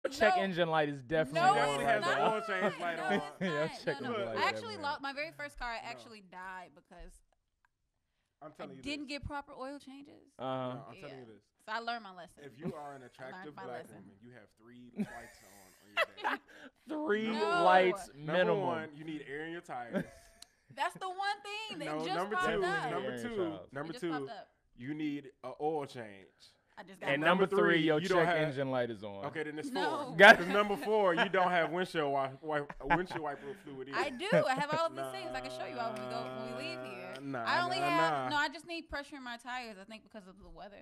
check engine light is definitely No, on it's right not. now. Oil change light on. Your check No. engine light I actually definitely lost my very first car. I actually died because I'm telling you didn't this. get proper oil changes. No, I'm telling you this. So I learned my lesson. If you are an attractive my black lesson. woman, you have 3 lights on your day. Three No. lights Number minimum. 1, you need air in your tires. That's the one thing that No, just number popped two. up. Number It just two. popped up. You need an oil change. I just got And one. number Number 3, three, your you don't check have- engine light is on. Okay, then it's No. 4. Got Because number 4, you don't have windshield wiper fluid either. I do. I have all of these things. I can show you all when we leave here. I only have. No, I just need pressure in my tires. I think because of the weather.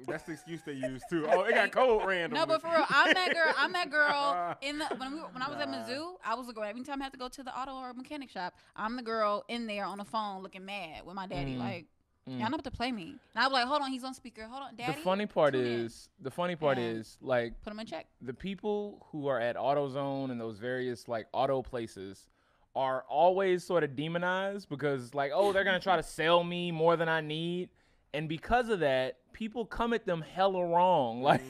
That's the excuse they use too. Oh, it got cold randomly. No, but for real, I'm that girl. I'm that girl in the when I was at Mizzou. I was the girl. Every time I had to go to the auto or mechanic shop, I'm the girl in there on the phone looking mad with my daddy. Like, y'all know what to play me. And I was like, hold on, he's on speaker. Hold on, daddy. The funny part tune in. is like Put him in check. the people who are at AutoZone and those various like auto places are always sort of demonized because like, oh, they're gonna try to sell me more than I need. And because of that, people come at them hella wrong. Like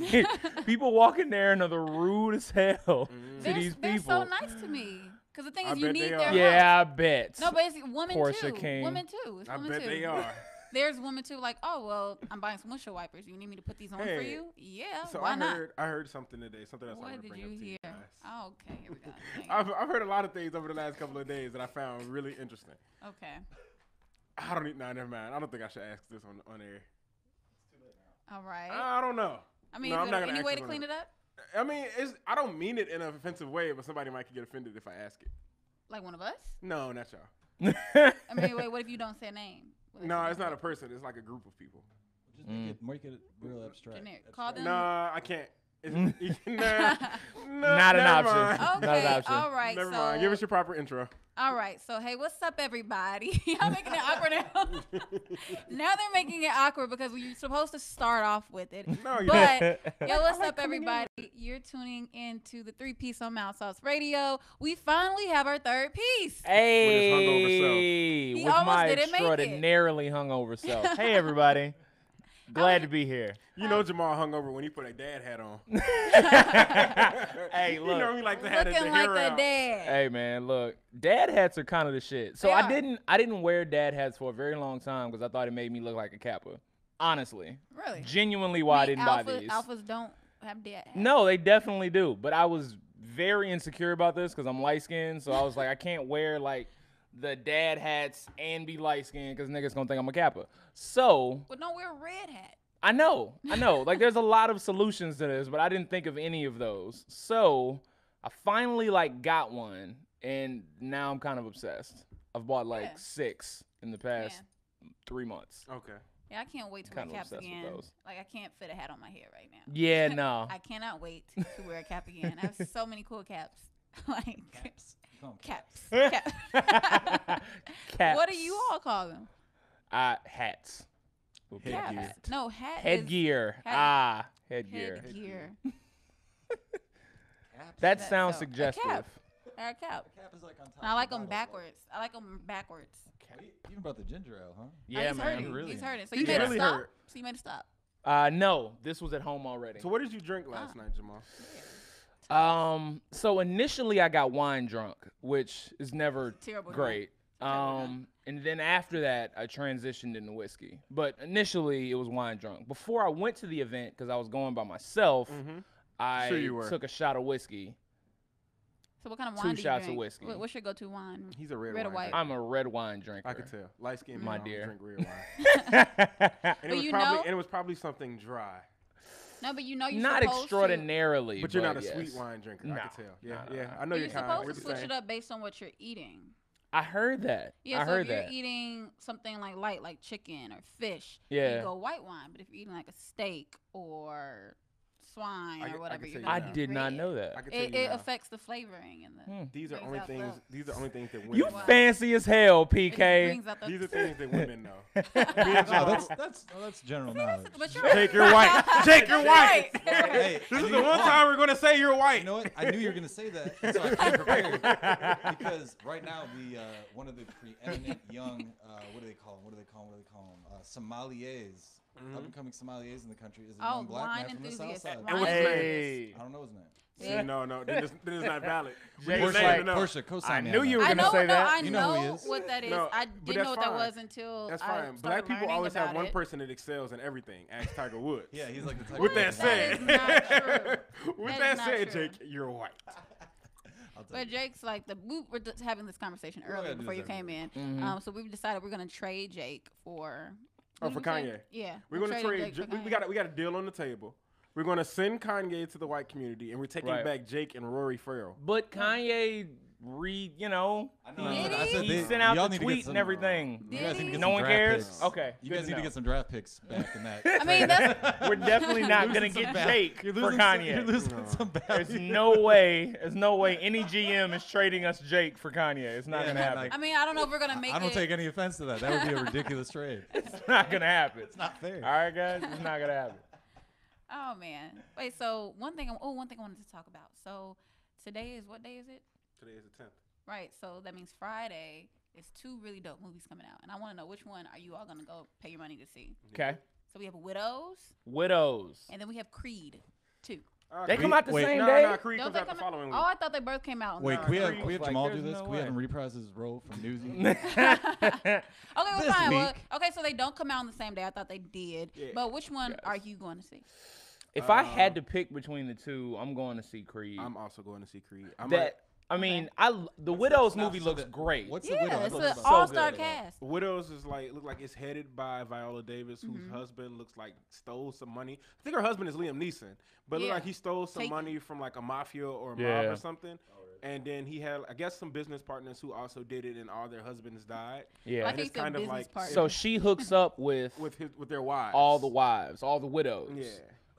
people walk in there and are the rude as hell to these They're people. so nice to me. Because the thing I is, you bet need they their are. help. Yeah, I bet. No, but it's women Portia too. King. Women too. It's I women bet too. they are. There's women too. Like, oh well, I'm buying some windshield wipers. You need me to put these on for Hey, you? Yeah. So why not? I heard something today. Something else I What want to did bring you up to you hear? guys. Oh, okay, here we go. Dang it. I've heard a lot of things over the last couple of days that I found really interesting. Okay. I don't need. Nah, never mind. I don't think I should ask this on air. All right. I don't know. I mean, No, is I'm there not gonna any ask way this to on clean air. it up? I mean, I don't mean it in an offensive way, but somebody might get offended if I ask it. Like one of us? No, not y'all. I mean, wait. What if you don't say a name? What if No, you it's don't not a say- person. It's like a group of people. Just make it real abstract. Generic. Call them. Nah, I can't. It's, nah, Not an never option. mind. Not an Okay. option. All right. Never so. mind. Give us your proper intro. All right. So hey, what's up, everybody? Y'all making it awkward now. Now they're making it awkward because we're supposed to start off with it. No, you But don't. yo, what's up, everybody? You're tuning into the 3-Piece on Mouth Sauce Radio. We finally have our third piece. Hey, He with almost my didn't make it. extraordinarily hungover self. Hey, everybody. Glad to be here. You know Jamal hung over when he put a dad hat on. Hey, You look. know he like to have the Looking like hair the out. dad. Hey, man, look. Dad hats are kind of the shit. So They I are. didn't wear dad hats for a very long time because I thought it made me look like a Kappa. Honestly. Really? Genuinely why I mean, didn't buy these. Alphas don't have dad. No, they definitely do. But I was very insecure about this because I'm light skinned. So I was like, I can't wear like the dad hats and be light skinned because niggas gonna think I'm a Kappa. So But don't wear a red hat. I know. Like there's a lot of solutions to this, but I didn't think of any of those. So I finally like got one, and now I'm kind of obsessed. I've bought like Yeah. 6 in the past 3 months. Okay. Yeah, I can't wait to wear Kinda caps obsessed with again. those. Like I can't fit a hat on my head right now. Yeah, no. I cannot wait to wear a cap again. I have so many cool caps. Like Caps. You call 'em caps. Caps. What do you all call them? Hats. Headgear. Caps. No, hat. Headgear. Hat. Headgear. Headgear. Caps. That That's sounds so- a suggestive. cap. Or a cap. The cap is like on top. And I of like the them bottle, backwards. I like them backwards. right? Even about the ginger ale, huh? Yeah, he's man. hurting. Really? He's hurting. So He's you made really a stop. hurt. So you made a stop. No, this was at home already. So what did you drink last night, Jamal? So initially I got wine drunk, which is never Terrible drunk. great. And then after that I transitioned into whiskey. But initially it was wine drunk. Before I went to the event, because I was going by myself, I Sure you were. took a shot of whiskey. So what kind of 2 wine do you shots of drink? whiskey. What's your go-to wine? He's a red Red or wine white? drinker. I'm a red wine drinker. I could tell. Light skinned My men dear. drink red wine. And But it was you probably know- and it was probably something dry. No, but you know you're Not supposed extraordinarily, But you're not a yes. sweet wine drinker. No. I could tell. Yeah, No, yeah. no. I know But you're you're kind. supposed We're to the switch same. it up based on what you're eating. I heard that. Yeah, I so heard if you're that. eating something like light, like chicken or fish, Yeah. you go white wine. But if you're eating like a steak or swine I or can whatever, tell you're you gonna I now. use did not red. know that. I can tell It, you it now. affects the flavoring and the. These are brings only out things. the- These are only things that You women. Wow. fancy as hell, it just PK. brings out the- These are things that women know. Oh, that's general knowledge. But you're Jake, you're white. Jake, you're white. Hey, This I is knew- the one time we're gonna say you're white. You know what? I knew you were gonna say that, so I came prepared. Because right now, one of the preeminent young, what do they call them? Sommeliers up and coming sommeliers in the country is a Oh, young black wine man from the South enthusiast. Side. And what's his name? Hey. I don't know his name. Yeah. See, no, then it's not valid. Jake Just like- saying to know. Portia, co-sign I me knew on you that. were I gonna know, say that. I You know who he know is. what that is. No, I but didn't know that's what that fine. was until That's I fine. started Black people learning always have about one it. person that excels in everything. Ask Tiger Woods. Yeah, he's like the type With of that person- said, That is not true. with That that is not said, true. Jake, you're white. I'll tell But you. Jake's like we were just having this conversation We're earlier gonna do before you this came in. Mhm. So we've decided we're gonna trade Jake for. Oh, what for did we say? Kanye. Yeah, We're we'll gonna Jake trade. for We Kanye. got a deal on the table. We're gonna send Kanye to the white community, and we're taking Right. back Jake and Rory Farrell. But Kanye I know. Did I he? said he they- sent out y'all the need to get tweet some- and everything. You guys need to get No some one draft cares? picks. Okay, You good guys to need to know. get some draft picks back in that. I mean, that's We're definitely not gonna Losing get some Jake You're for losing Kanye. You're losing some value. There's no way. There's no way any GM is trading us Jake for Kanye. It's not Yeah, gonna man, happen. like- I mean, I don't know if we're gonna make I don't it. take any offense to that. That would be a ridiculous trade. It's not gonna happen. It's not fair. All right, guys. It's not gonna happen. Oh man. Wait. So one thing I wanted to talk about. So today is what day is it? Today is the 10th. Right. So that means Friday is 2 really dope movies coming out, and I want to know which one are you all gonna go pay your money to see? Okay. So we have Widows, Widows. and then we have Creed 2. They come out the Wait, same No, day. no, Creed Don't comes they out the come following Oh, week. I thought they both came out. Wait, Nah, can we have Creed can we have was like, Jamal do there's this? no Can we have way. him reprise his role from Newsy? Okay, well, This fine. Well, week. okay, so they don't come out on the same day. I thought they did. Yeah. But which one Yes. are you going to see? If I had to pick between the two, I'm going to see Creed. I'm also going to see Creed. I'm That I mean, the Widows not movie so looks that- great. What's the Yeah, widow? it's Looks an so all-star good. cast. Widows is look like it's headed by Viola Davis, whose Mm-hmm. husband looks like stole some money. I think her husband is Liam Neeson, but look Yeah. like he stole some Take- money from like a mafia or a mob Yeah. or something. And then he had, I guess, some business partners who also did it, and all their husbands died. Yeah. Like And he it's said, kind of business like partner. So she hooks up with with their wives. all the wives, all the widows. Yeah.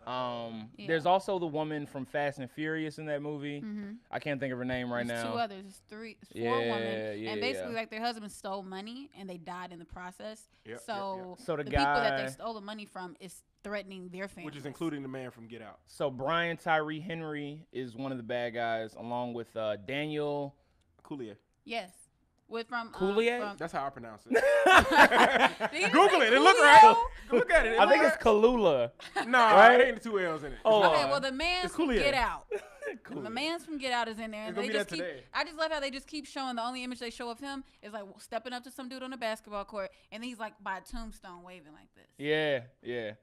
Yeah. There's also the woman from Fast and Furious in that movie. Mm-hmm. I can't think of her name right There's now. 2 others. It's 4 Yeah, women. yeah, And basically, yeah. like, their husbands stole money and they died in the process. Yep, So, So the people that guy- they stole the money from is threatening their families. Which is including the man from Get Out. So Brian Tyree Henry is one of the bad guys, along with Daniel. Coulier. Yes. With from Coulier? from- That's how I pronounce it. Did you Google say it. It look Coolio? right. Look at it. I think it's Kalula. No, right? it ain't 2 L's in it. Oh, Okay, well the man's It's from Coulier. Get Out. Cool. The man's from Get Out is in there, and It's gonna they be just that keep. today. I just love how they just keep showing the only image they show of him is like stepping up to some dude on a basketball court, and he's like by a tombstone waving like this. Yeah, yeah.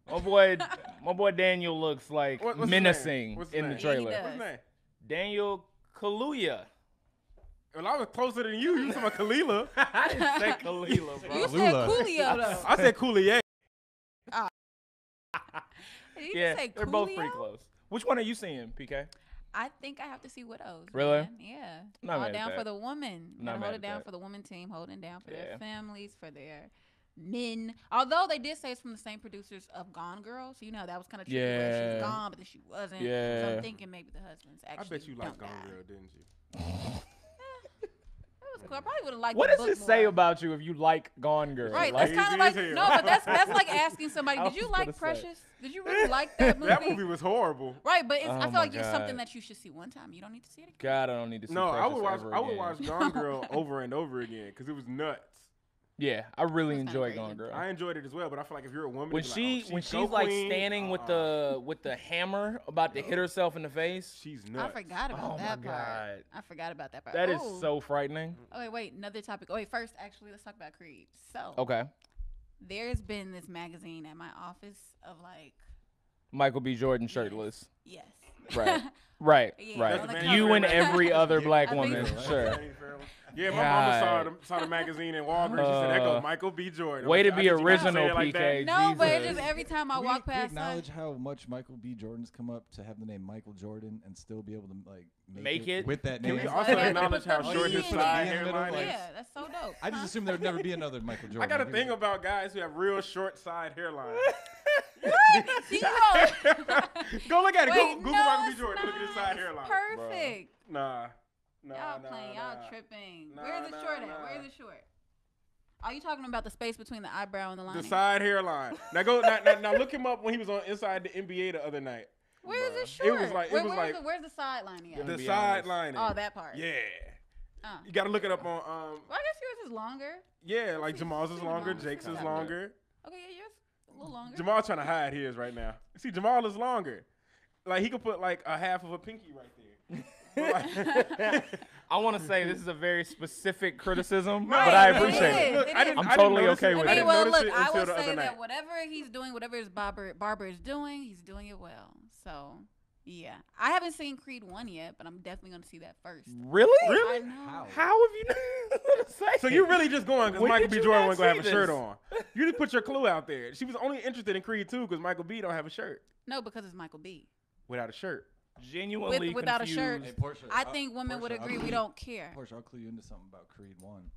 My boy Daniel looks like What's his menacing name? What's his in the name? trailer. Yeah, he What's his name? Daniel Kaluuya. Well, I was closer than you. You was talking about Kalila. I didn't say Kalila, bro. You said Lula. Coolio though. I said Coulier. Did you Yeah, just say they're both pretty Coolio? close. Which one are you seeing, PK? I think I have to see Widows. Really? Man. Yeah. Not All mad at down that. for the woman. Not Gotta mad hold at it down that. for the woman team, holding down for Yeah. their families, for their men. Although they did say it's from the same producers of Gone Girl, so you know that was kind of tricky. Where she Yeah. was gone, but then she wasn't. So Yeah. I'm thinking maybe the husbands I actually. bet you liked don't Gone die. Girl, didn't you? That was cool. I probably would have liked. What the does book it say more. about you if you like Gone Girl? Right, Like, that's kind of Lazy like as no, hell. but that's like asking somebody, I did you was like gonna say. Precious? Did you really like that movie? That movie was horrible. Right, but it's, Oh I feel my like it's something God. that you should see one time. You don't need to see it again. God, I don't need to see No, I Precious would watch. ever I would again. watch Gone Girl over and over again because it was nuts. Yeah, I really That's kinda enjoy crazy. Gone Girl. I enjoyed it as well, but I feel like if you're a woman, When you'd be like, she's go like queen. standing with the hammer about to hit herself in the face, she's I nuts. forgot about Oh my that part. God. I forgot about that part. that is Oh. so frightening. Okay, wait, another topic. Oh, wait, first, actually, let's talk about Creed. So, Okay, there's been this magazine at my office of like, Michael B. Jordan shirtless. yes. Right, right, Yeah, right. on the You cover. and every other black I think woman, so. sure. Yeah, my mama God. saw the magazine in Walgreens. She said, "That go Uh, Michael B. Jordan." Way to I be said, "You gotta say original, it like that." PK. No, but it's Jesus. just every time I We walk past, acknowledge how much Michael B. Jordan's come up to have the name Michael Jordan and still be able to like Make it? with that Can name. we That's also why they acknowledge put how the short B his in side there. hairline is? yeah, that's so dope. I just assumed there would never be another Michael Jordan. I got a Because- thing about guys who have real short side hairline. See, you all- Go look at it. Wait, Google no, Michael B. it's Jordan. Look at his not. side It's hairline. Perfect. Nah. Y'all playing, y'all tripping. Nah, Where's the nah, short at? nah. Where's the short? Are you talking about the space between the eyebrow and the lining? The side hairline. Now go. Now look him up when he was on Inside the NBA the other night. Where's the It short? was like- it Where- was where's, like- where's the side lining at? The be side honest. lining. Oh, that part. Yeah. Oh. You got to look it up on. Well, I guess yours is longer. Yeah, like Jamal's is See longer, Jamal's. Jake's is Okay. longer. Okay, yeah, yours. A little longer. Jamal trying to hide his right now. See, Jamal is longer. Like he could put like a half of a pinky right there. I want to say this is a very specific criticism, Right, but I it appreciate is. it. Look, I didn't- I'm I didn't totally notice okay it. with I it. didn't Well, notice look, it I until will the other say night. that whatever he's doing, whatever his barber is doing, he's doing it well. So, I haven't seen Creed 1 yet, but I'm definitely going to see that first. Really? I know. How have you not say So you really just going because When Michael did B. you Jordan not wasn't gonna have a see shirt this? on. You just put your clue out there. She was only interested in Creed 2 because Michael B. don't have a shirt. No, because it's Michael B. Without a shirt. Genuinely Without a confused. shirt. Hey, Portia, I think women would Portia, agree I'll we clue- don't care. Portia, I'll clue you into something about Creed 1.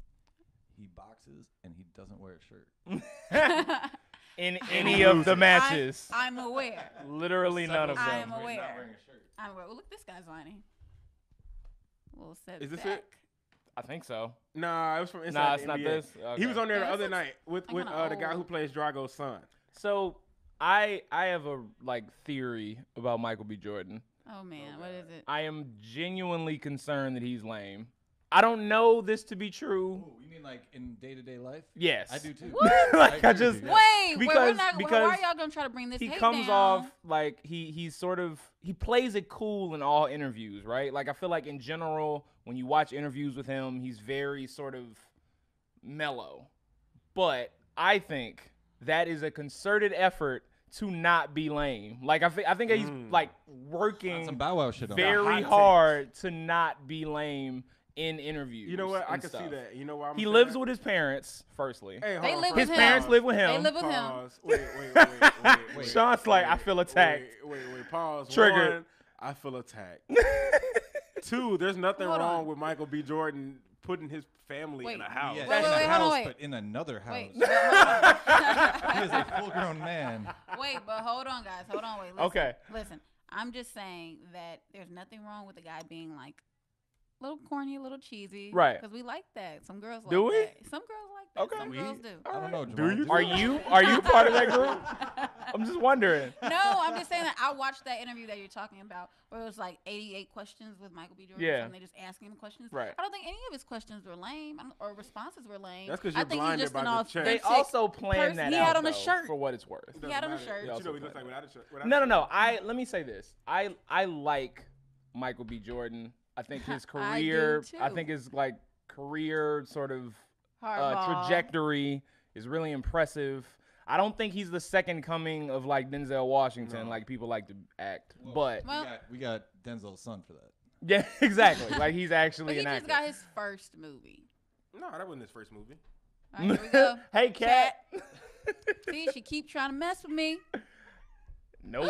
He boxes and he doesn't wear a shirt. In any of the matches. I'm aware. Literally none of them. I am Where he's aware. not wearing a shirt. I'm aware. Well, look, this guy's whining. A little set Is this back. it? I think so. Nah, it was from Inside Nah, the it's not NBA. this. He Okay. was on there the Yeah, other this night with kinda the guy who old. plays Drago's son. So I have a theory about Michael B. Jordan. Oh, man. What is it? I am genuinely concerned that he's lame. I don't know this to be true. Ooh, you mean like in day-to-day life? Yes. I do too. Like I agree just with you, yeah. Wait, Because- we're not, why because are y'all going to try to bring this he hate comes down? off like he's sort of he plays it cool in all interviews, right? Like I feel like in general when you watch interviews with him, he's very sort of mellow. But I think that is a concerted effort to not be lame. Like I think he's like working Some Bow Wow shit on very hot hard to not be lame in interviews. You know what? I and can see stuff. that. You know why I'm He saying lives that? with his parents, firstly. Hey, hold They on, live first. with His him. parents live with him. They live with him. Pause. Wait. Sean's like, I feel attacked. Wait. Pause. Triggered. One, I feel attacked. Two, there's nothing Hold wrong on. with Michael B. Jordan putting his family Wait. in a house. Yeah, Wait, in wait, a wait, hold house, on, wait. but in another house. Wait, but hold He is a full-grown man. on. Wait, but hold on, guys. Hold on, wait. Listen, Okay. Listen, I'm just saying that there's nothing wrong with the guy being like a little corny, a little cheesy. Right. Because we like that. Some girls Do like we? that. Some girls like that. Okay. Some girls do. I don't know, Do Jamal. you? Are you part of that group? I'm just wondering. No, I'm just saying that I watched that interview that you're talking about where it was like 88 questions with Michael B. Jordan. Yeah. And they just asking him questions. Right. I don't think any of his questions were lame or responses were lame. That's 'cause I you're think blinded he's just by an the check. They authentic also planned person. that He out had on a though, shirt. for what it's worth. Doesn't had on a matter. shirt. You also know what he looks played like without a shirt. without a No. shirt. Let me say this. I like Michael B. Jordan. I think his I do career, too. I think his like career sort of Hardball. trajectory is really impressive. I don't think he's the second coming of like Denzel Washington, No. like people like to act. But Well- we got Denzel's son for that. yeah, exactly. Like he's But actually he an just actor. got his first movie. No, that wasn't his first movie. All right, here we go. Hey, cat. See, she keep trying to mess with me. Nope.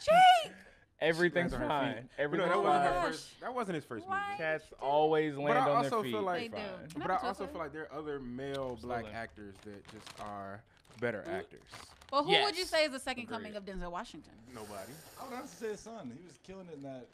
Cheat! Everything's Lands on her fine. feet. Everything's that wasn't her gosh. fine. first. That wasn't his first Why? movie. Cats always land I on also their feel feet. like- They do. Fine. Can I But I have a also Twizzler? feel like there are other male black Slowly. actors that just are better actors. Well, who would you Yes. say is the second Agreed. coming of Denzel Washington? Nobody. I would have to say his son. He was killing it in that.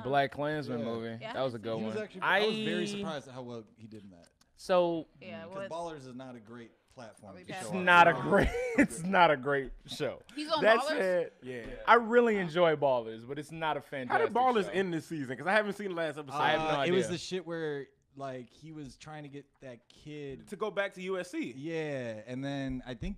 Black Klansman Yeah. movie. Yeah, That was a good He was one. actually. I was very surprised at how well he did in that. So Yeah, Because well, Ballers is not a great platform. Are we to past show that? off. not a great. It's not a great show. he's on That Ballers. said, Yeah. I really enjoy Ballers, but it's not a How fantastic. did Ballers show. end this season? Because I haven't seen the last episode. I have no It was idea. the shit where like he was trying to get that kid. To go back to USC. Yeah, and then I think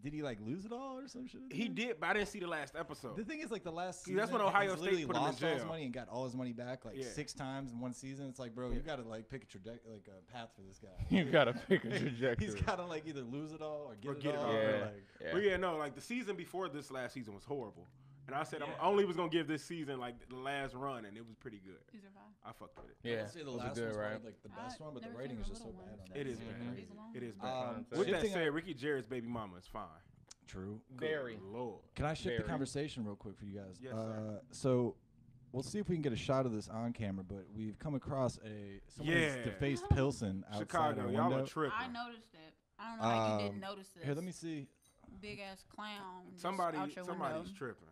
did he like lose it all or some shit? at the He end? did, but I didn't see the last episode. The thing is, like the last See, season, that's when Ohio he's State literally put him in lost all his jail. money and got all his money back like Yeah. 6 times in one season. It's like, bro, you gotta like pick a trajectory, like a path for this guy. You gotta pick a trajectory. He's gotta like either lose it all or get, get it it all. all. or, Yeah. like, Yeah. But yeah, no, like the season before this last season was horrible. And I said I only was gonna give this season like the last run, and it was pretty good. These are fine. I fucked with it. Yeah, I'd say the those are last good, one's right? probably like the best one, but the never writing seen is the just so little bad ones. on that. It is Mhm. bad. These alone? It is bad. Um, With that shifting said, Ricky Jarrett's baby mama is fine. True. Good Very. Lord. Can I shift the Very. conversation real quick for you guys? Yes, sir. So we'll see if we can get a shot of this on camera, but we've come across someone Yeah. who's defaced Pilsen outside Chicago, our y'all window. are tripping. I noticed it. I don't know how you didn't notice this. Here, let me see. Big ass clown. just Somebody's out your window. tripping.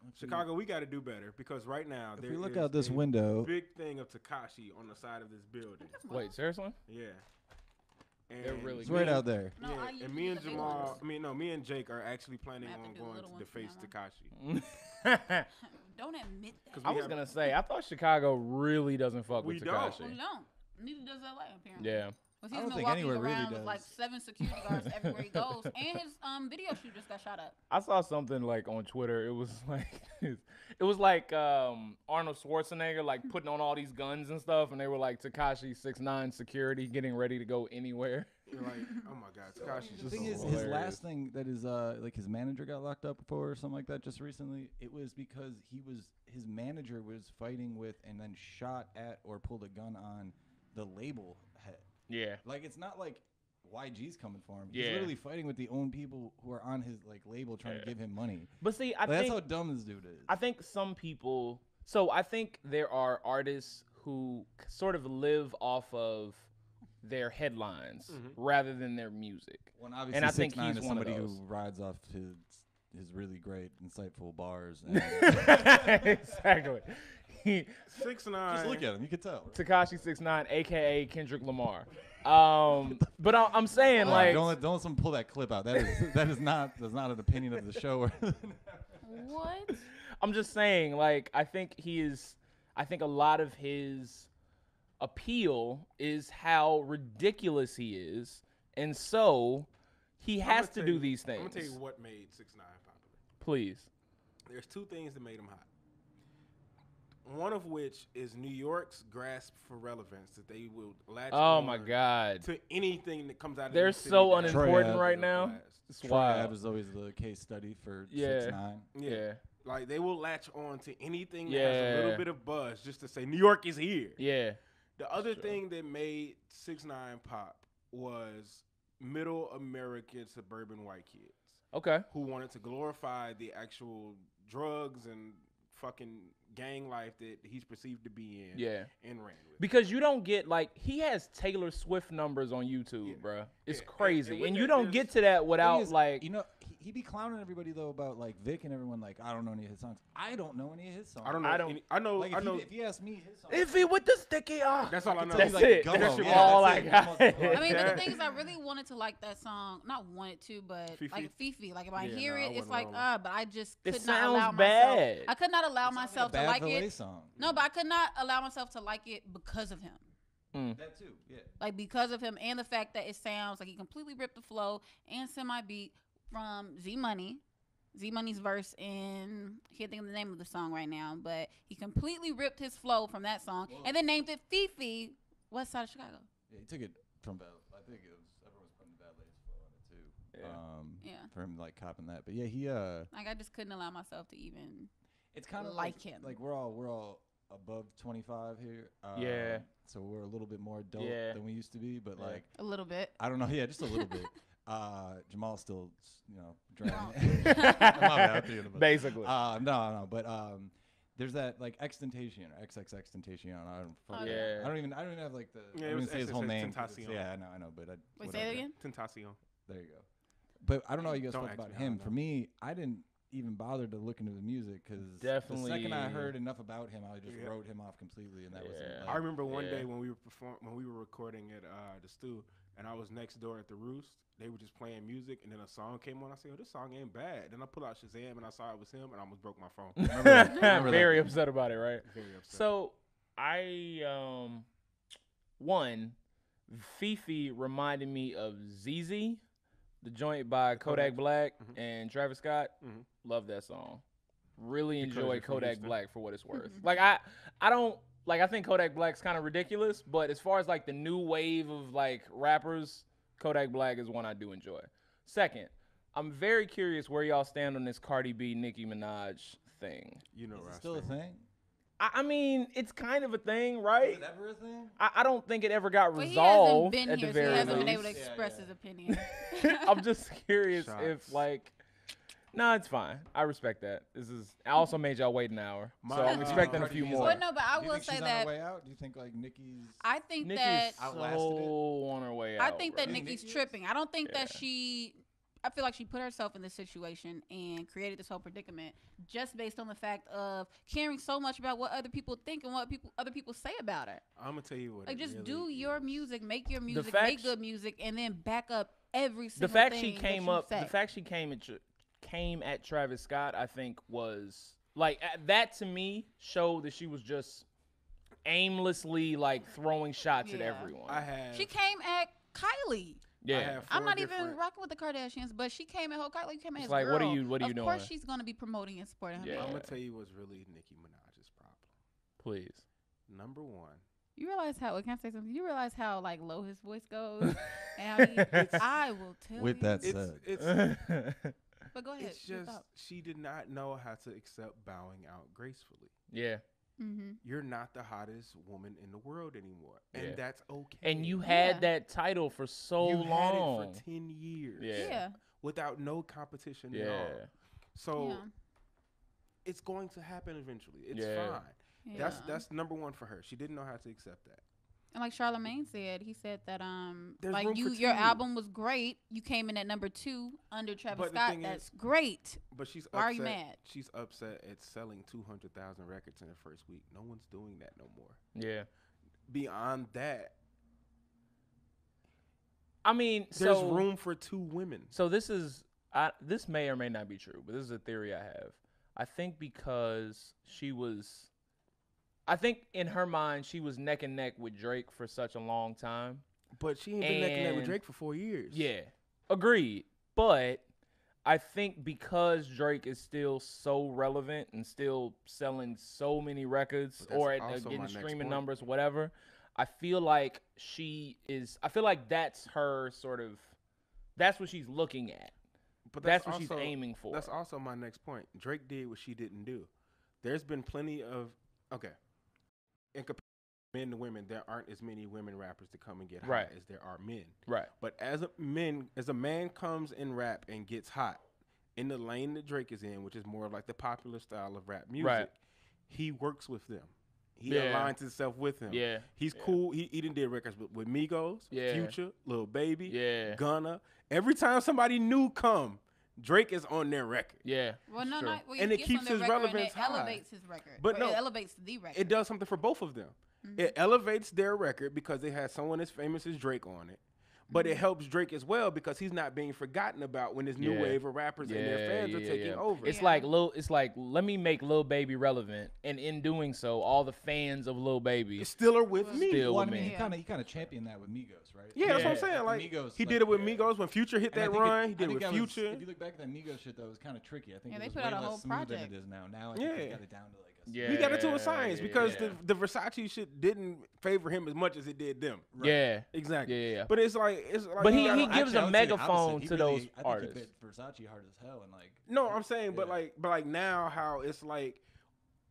Let's see. Chicago, we got to do better because right now If there we look is out this a window, big thing of Takashi on the side of this building. Wait, seriously? Yeah. And They're really it's right good. out there. No, Yeah, I usually and me and get the big Jamal, ones. me and Jake are actually planning I have to on do the going little to ones deface from Takashi. Don't admit that. 'Cause I we was have- gonna say, I thought Chicago really doesn't fuck We with don't. Takashi. Well, you don't. Neither does LA, apparently. Yeah. Well, I he's don't been think walking anywhere really around with like does. 7 security guards everywhere he goes, and his video shoot just got shot up. I saw something like on Twitter. It was like it was like Arnold Schwarzenegger like putting on all these guns and stuff, and they were like Tekashi 6ix9ine security getting ready to go anywhere. You're like, oh my God, Tekashi's The just thing is, so his hilarious. last thing that is like his manager got locked up for or something like that just recently. It was because his manager was fighting with and then shot at or pulled a gun on the label head. Yeah. Like it's not like YG's coming for him. Yeah. He's literally fighting with the own people who are on his like label trying to give him money. But see, I Like, think that's how dumb this dude is. I think some people. So I think there are artists who sort of live off of their headlines rather than their music. Well, and obviously, And I think 6ix9ine he's is one of somebody those. who rides off his really great, insightful bars. And, Exactly. 6ix9ine. just look at him, you can tell. Tekashi 6ix9ine, aka Kendrick Lamar. But I'm saying like don't let someone pull that clip out. That's not an opinion of the show. What? I'm just saying like I think a lot of his appeal is how ridiculous he is, and so he has to do these things. I'm gonna tell you what made 6ix9ine popular. Please. There's 2 things that made him hot. One of which is New York's grasp for relevance, that they will latch Oh on my God. to anything that comes out of They're the city so that unimportant has right a now. blast. It's Troy wild. Ave was always the case study for Yeah. 6ix9ine. Yeah. Like they will latch on to anything that Yeah. has a little bit of buzz just to say New York is here. Yeah. The other thing that made 6ix9ine pop was middle American suburban white kids Okay. who wanted to glorify the actual drugs and fucking gang life that he's perceived to be in. Yeah. And ran with. Because you don't get like he has Taylor Swift numbers on YouTube, Yeah. bruh. It's Yeah, crazy, and with and that, you don't there's- get to that Thing without is, like. you know, he be clowning everybody though about like Vic and everyone like I don't know any of his songs. I don't know any of his songs. I don't know. I don't- I know. Like I know. if you ask me his songs, If he with the sticky That's all I know. That's like it. Gummo. That's Yeah, all that's I it. got. Gummo's I mean, but Yeah. the thing is, I really wanted to like that song. Not wanted to, but Fifi? like Fifi. Like if I Yeah, hear no, I it, it's wasn't like rolling. but I just It could not sounds allow bad. myself. I could not allow It's not myself like a to bad like Valet it. song. No, but I could not allow myself to like it because of him. That too. Yeah. Like because of him and the fact that it sounds like he completely ripped the flow and semi-beat from Z Money. Z Money's verse in, I can't think of the name of the song right now, but he completely ripped his flow from that song and then named it Fifi, West Side of Chicago. Yeah, he took it from I think it was everyone was putting Valet's flow on it too. Yeah. Yeah. For him like copping that, but yeah, he Like I just couldn't allow myself to even. it's kind of like him. Like we're all above 25 here. Yeah. So we're a little bit more adult Yeah. than we used to be, but Yeah. like A little bit. I don't know. Yeah, just a little bit. Jamal's still, dragging. Well. My bad, I'm thinking about it. Basically. No, but there's that like Extentation or XXXTentacion. I don't fucking. Yeah. I don't even have like the. Yeah, I it don't was even say his whole name. 'cause Tentacion. Yeah, I know, but Wait, say it again? Tentacion. There you go. But I don't know how you guys Don't felt ask about me, I him. don't For know. me, I didn't even bother to look into the music because the second I Definitely. heard enough about him, I just Yeah. wrote him off completely, and that was Yeah. it. I remember one Yeah. day when we were recording at the stew, and I was next door at the Roost. They were just playing music, and then a song came on. I said, "Oh, this song ain't bad." Then I pulled out Shazam, and I saw it was him, and I almost broke my phone. Remember that. Remember that. Very upset about it, right? Very upset. So I one Fifi reminded me of ZZ, the joint by Kodak Black Mhm. and Travis Scott. Mhm. Love that song. Really Because enjoy you're from Kodak Houston. Black for what it's worth. Like I don't like I think Kodak Black's kind of ridiculous, but as far as like the new wave of like rappers, Kodak Black is one I do enjoy. Second, I'm very curious where y'all stand on this Cardi B, Nicki Minaj thing. you know, Is where it I still a stand. thing? I mean, it's kind of a thing, Is right? it ever a thing? I don't think it ever got But he hasn't resolved been at here, the so he very hasn't been least. able to Yeah, express yeah. his opinion. I'm just curious Shots. if like, no, it's fine. I respect that. I also made y'all wait an hour, so My- I'm expecting a Cardi few B is more. But no, but I Do you will think say she's on that her way out? Do you think like Nicki's? I think Nicki's that outlasted so on her way out. I think that bro. Nick- Nicki's Nicki is? tripping. I don't think that Yeah. I feel like she put herself in this situation and created this whole predicament just based on the fact of caring so much about what other people think and what other people say about her. I'm gonna tell you what. Like, it just really do your is. music, make your music, fact make good music, and then back up every single The fact thing she that came you up, say. the fact she came at Travis Scott, I think was like that to me showed that she was just aimlessly like throwing shots at Yeah. everyone. I have. She came at Kylie. yeah. I have I'm four not even different- rocking with the Kardashians, but she came at Kylie came at his like, girl. what are you Of doing? course, she's gonna be promoting and supporting her. Yeah. man. I'm gonna tell you what's really Nicki Minaj's problem. Please. Number one, You realize how? Can I say something? You realize how like low his voice goes, and how I will tell With you. that it's said, it's But go ahead. it's your just thought. she did not know how to accept bowing out gracefully. yeah. You're not the hottest woman in the world anymore, and Yeah. that's okay. And you had Yeah. that title for so you long. had it for 10 years, Yeah. without no competition at Yeah. all. So Yeah. it's going to happen eventually. It's Yeah. fine. Yeah. That's number one for her. She didn't know how to accept that. And like Charlamagne said, he said that There's like room for your two. album was great. You came in at number 2 under Travis But the Scott. thing That's is- great. But she's Why upset. are you mad? She's upset at selling 200,000 records in the first week. No one's doing that no more. Yeah. Beyond that, I mean, there's so room for 2 women. So this may or may not be true, but this is a theory I have. I think because I think in her mind she was neck and neck with Drake for such a long time. But she ain't been neck and neck with And- Drake for 4 years. Yeah, agreed. But I think because Drake is still so relevant and still selling so many records But that's or also my getting next streaming point. numbers, whatever, I feel like I feel like that's her sort of, that's what she's looking at. But That's what she's aiming for. That's also my next point. Drake did what she didn't do. There's been plenty of in comparison to men to women, there aren't as many women rappers to come and get hot Right. as there are men. Right. But as a man comes in rap and gets hot in the lane that Drake is in, which is more of like the popular style of rap music, Right. he works with them. He Yeah. aligns himself with them. Yeah. He's Yeah. cool. He done did records with Migos, Yeah. Future, Lil Baby, Yeah. Gunna. Every time somebody new come, Drake is on their record. Yeah. Well, no, Sure. not well, And he it gets keeps on their his record and relevance it high. elevates his record. But Or no, it elevates the record. It does something for both of them. It elevates their record because they had someone as famous as Drake on it. But it helps Drake as well because he's not being forgotten about when this new Yeah. wave of rappers and their fans are taking over. It's Yeah. like let me make Lil Baby relevant, and in doing so, all the fans of Lil Baby It's still are with me. Still well, I with mean, me. he kind of championed that with Migos, right? Yeah, that's what I'm Yeah. saying. Like Migos, he like, did it with Migos when Future hit And I that think run. I He did it think with that was- Future. if you look back at that Migos shit, that was kind of tricky. I think Yeah, it they was put way out a less whole smooth than project. it is now. Now I think Yeah. they got it down to like a Yeah. We got into a science because yeah. the Versace shit didn't favor him as much as it did them. Yeah. Exactly. Yeah. But it's like But you he gotta- gives Actually, a I would say the megaphone opposite. He to really- those I artists. think he bit Versace hard as hell, and like No, I'm saying, but Yeah. like now how it's like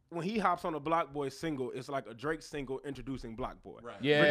when he hops on a Block Boy single, it's like a Drake single introducing Block Boy. right. Yeah.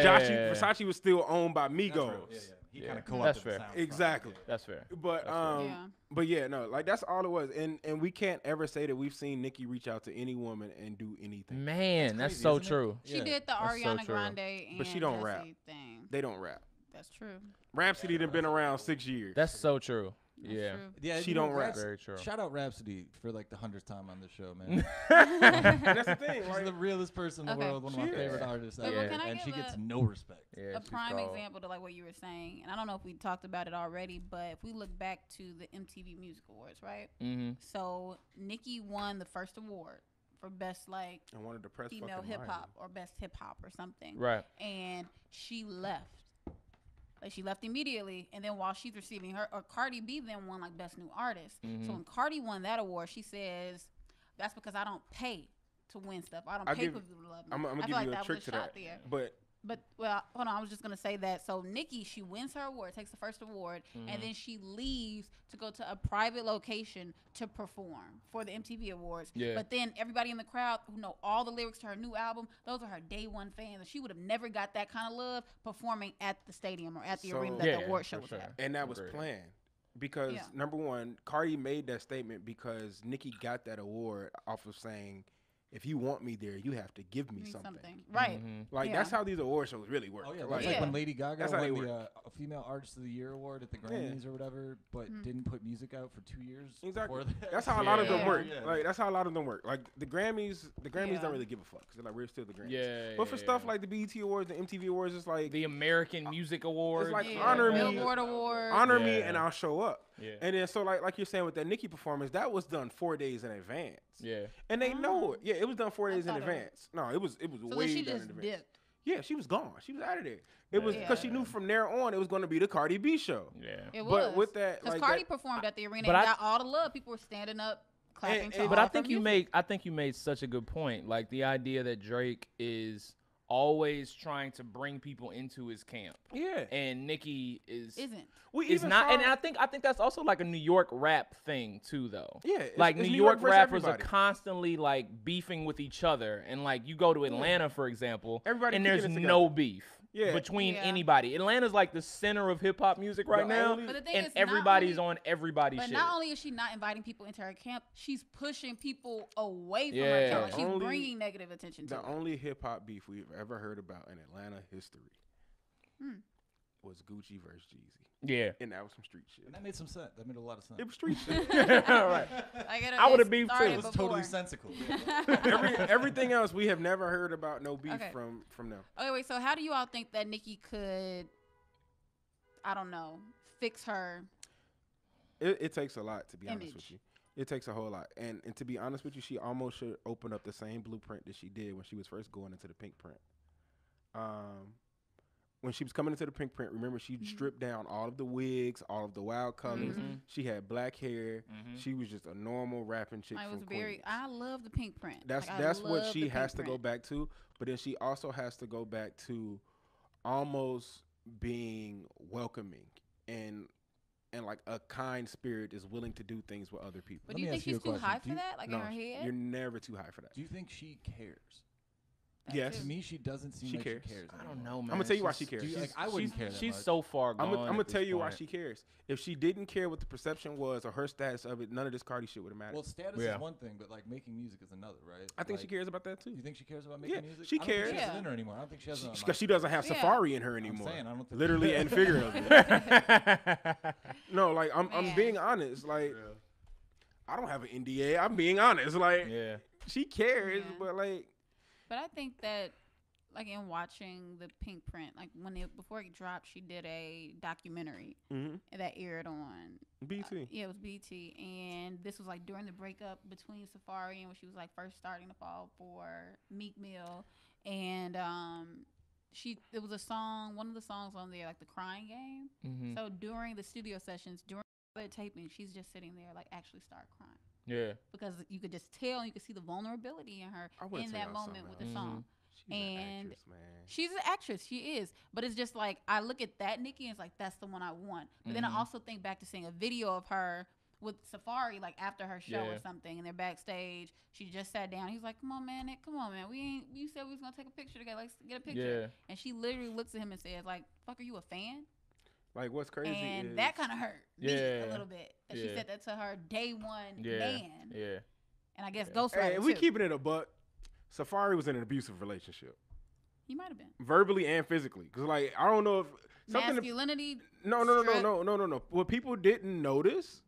Versace was still owned by That's Migos. real. Yeah, yeah. He Yeah. kind of That's co-opted fair. the sound. Exactly. That's fair. But Yeah. but yeah, no, like that's all it was. And we can't ever say that we've seen Nicki reach out to any woman and do anything. Man, that's crazy, so isn't it? true. She Yeah. did the That's so Ariana true. Grande and But she don't Jessie rap. thing. They don't rap. That's true. Rhapsody done been around 6 years. That's so true. That's Yeah. true. Yeah, She you know, don't rap. Very true. Shout out Rhapsody for like the 100th time on the show, man. and that's the thing. She's Like, the realest person in the Okay. world, one of my She is. favorite artists But ever, can I and she give gets a- no respect. Yeah, A she's prime called- example to like what you were saying, and I don't know if we talked about it already, but if we look back to the MTV Music Awards, right? Mhm. So Nicki won the first award for best like I wanted to press female fucking hip mine. hop or best hip hop or something, Right. and she left. Like she left immediately, and then while she's receiving her, or Cardi B then won like best new artist. Mhm. So when Cardi won that award, she says, "That's because I don't pay to win stuff. I don't I'll pay give- for people to love me." I'm gonna I give feel like you a that trick was to a shot that. there. But Well, hold on. I was just gonna say that. So Nicki, she wins her award, takes the first award, and then she leaves to go to a private location to perform for the MTV Awards. Yeah. But then everybody in the crowd who know all the lyrics to her new album, those are her day one fans, and she would have never got that kind of love performing at the stadium or at the So- arena that Yeah, the award for show was sure. at. and that was Agreed. planned because Yeah. number one, Cardi made that statement because Nicki got that award off of saying, "If you want me there, you have to give me Give me something." Right. Mhm. Like Yeah. that's how these award shows really work. Oh yeah, Like, that's Yeah. like when Lady Gaga That's how they won the work. Female Artist of the Year award at the Grammys or whatever, but didn't put music out for 2 years. Exactly. before that. That's how a lot of them Yeah. work. Yeah. Like that's how a lot of them work. Like the Grammys Yeah. don't really give a fuck. 'Cause they're like we're still the Grammys. Yeah. But for yeah, stuff yeah. like the BET Awards, the MTV Awards, it's like the American Music Awards, like Yeah. honor me. Billboard Award. honor me Yeah. and I'll show up. Yeah. And then so like you're saying with that Nicki performance, that was done 4 days in advance. Yeah. And they know it. Yeah, it was done 4 days in thought it was- advance. No, it was So way then she done just in advance. dipped. Yeah, she was gone. She was out of there. It was Yeah. because she knew from there on it was going to be the Cardi B show. Yeah. It But was. with that, Because like Cardi that- performed at the arena But and I- got all the love. People were standing up, clapping. And- to But all I of think her you music. made such a good point. Like the idea that Drake is always trying to bring people into his camp, Yeah. and Nicki Isn't. We is even not. saw- And I think that's also like a New York rap thing too, though. Yeah, it's- like it's New New York York versus rappers everybody. are constantly like beefing with each other, and like you go to Atlanta, for example, Everybody and kicking there's it no together. beef. Yeah. Between Yeah. anybody. Atlanta's like the center of hip hop music right The now, only- But the thing and is, not everybody's only- on everybody's But shit. not only is she not inviting people into her camp, she's pushing people away from Yeah. her camp. Like, she's Only- bringing negative attention to The it. only hip hop beef we've ever heard about in Atlanta history was Gucci versus Jeezy, yeah. and that was some street shit. And that made some sense. That made a lot of sense. It was street shit. All right. Like, I would've it beefed too. started It was before. totally sensical. Everything else we have never heard about no beef Okay. from them. Okay, wait. So how do you all think that Nicki could, I don't know, fix her? It takes a lot, to be honest Image. with you. It takes a whole lot. And to be honest with you, she almost should open up the same blueprint that she did when she was first going into the pink print. When she was coming into the pink print, remember she stripped down all of the wigs, all of the wild colors. Mhm. She had black hair. Mhm. She was just a normal rapping chick I was from very. Queens. I love the pink print. That's Like, I that's what love she the has pink to go print. back to. But then she also has to go back to almost being welcoming and like a kind spirit is willing to do things with other people. But Let do you me think ask you she's a too question. high Do for you- that? Like No, in her head? you're never too high for that. Do you think she cares? That Yes. too. To me, she doesn't seem She like cares. she cares. I don't anymore. know, man. I'm gonna tell you why She's- she cares. Do you, like, I She's- wouldn't care that She's much. so far gone. I'm gonna at tell this you why point. she cares. If she didn't care what the perception was or her status of it, none of this Cardi shit would have mattered. Well, status Yeah. is one thing, but like making music is another, right? I think she Like, cares about that Do too. you think she cares about Yeah, making music? she I don't think cares. She has it Yeah. in her anymore. I don't think she has it. Because she doesn't have Yeah. Safari in her I'm anymore. saying, I don't think Literally and figuratively. No, like I'm Man. being honest. Like I don't have an NDA. I'm being honest. Like Yeah. she cares, Yeah. but like But I think that, like in watching the pink print, like before it dropped, she did a documentary that aired on BT. yeah, it was BT, and this was like during the breakup between Safari and when she was like first starting to fall for Meek Mill, and it was a song, one of the songs on there, like the Crying Game. Mhm. So during the studio sessions, during the taping, she's just sitting there like actually start crying. Yeah. Because you could just tell, and you could see the vulnerability in her I wanna in tell that y'all moment something with the else. song. She's an And actress, man. She's an actress, she is. But it's just like, I look at that Nicki and it's like, that's the one I want. But then I Mhm. also think back to seeing a video of her with Safari, like after her show Yeah. or something, and they're backstage. She just sat down. He's like, come on, man. You said we was going to take a picture together. Let's get a picture. Yeah. And she literally looks at him and says, like, fuck, are you a fan? Like what's crazy And is that kind of hurt me Yeah. a little bit. That she Yeah. said that to her day one Yeah. man. Yeah. And I guess Yeah. Ghost Hey, Rider if we too. keeping it a buck, Safari was in an abusive relationship, He might have been. verbally and physically. Cause like I don't know if something. Masculinity. No. strip. What people didn't notice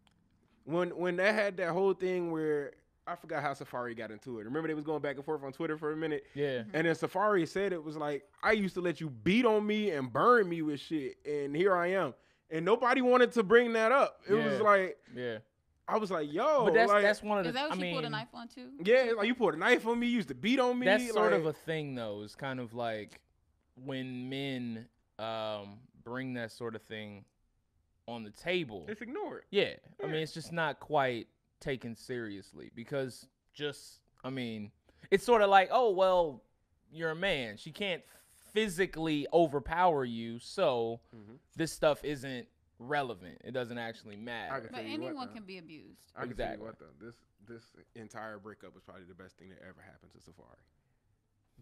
when they had that whole thing where I forgot how Safari got into it. Remember they was going back and forth on Twitter for a minute, Yeah. and then Safari said it was like I used to let you beat on me and burn me with shit, and here I am, and nobody wanted to bring that up. It was Yeah. like Yeah. I was like, yo, But like, that's one of the. Is that what I she mean, pulled a knife on too? yeah, like you pulled a knife on me, you used to beat on me. that's sort of like- a thing, though. It's kind of like when men bring that sort of thing on the table. it's ignored. Yeah. I mean, it's just not quite taken seriously because I mean, it's sort of like, oh, well, you're a man. She can't physically overpower you, so this stuff isn't relevant. It doesn't actually matter. can But tell you what, anyone though. can be abused. I can tell you Exactly. what though, this entire breakup was probably the best thing that ever happened to Safari,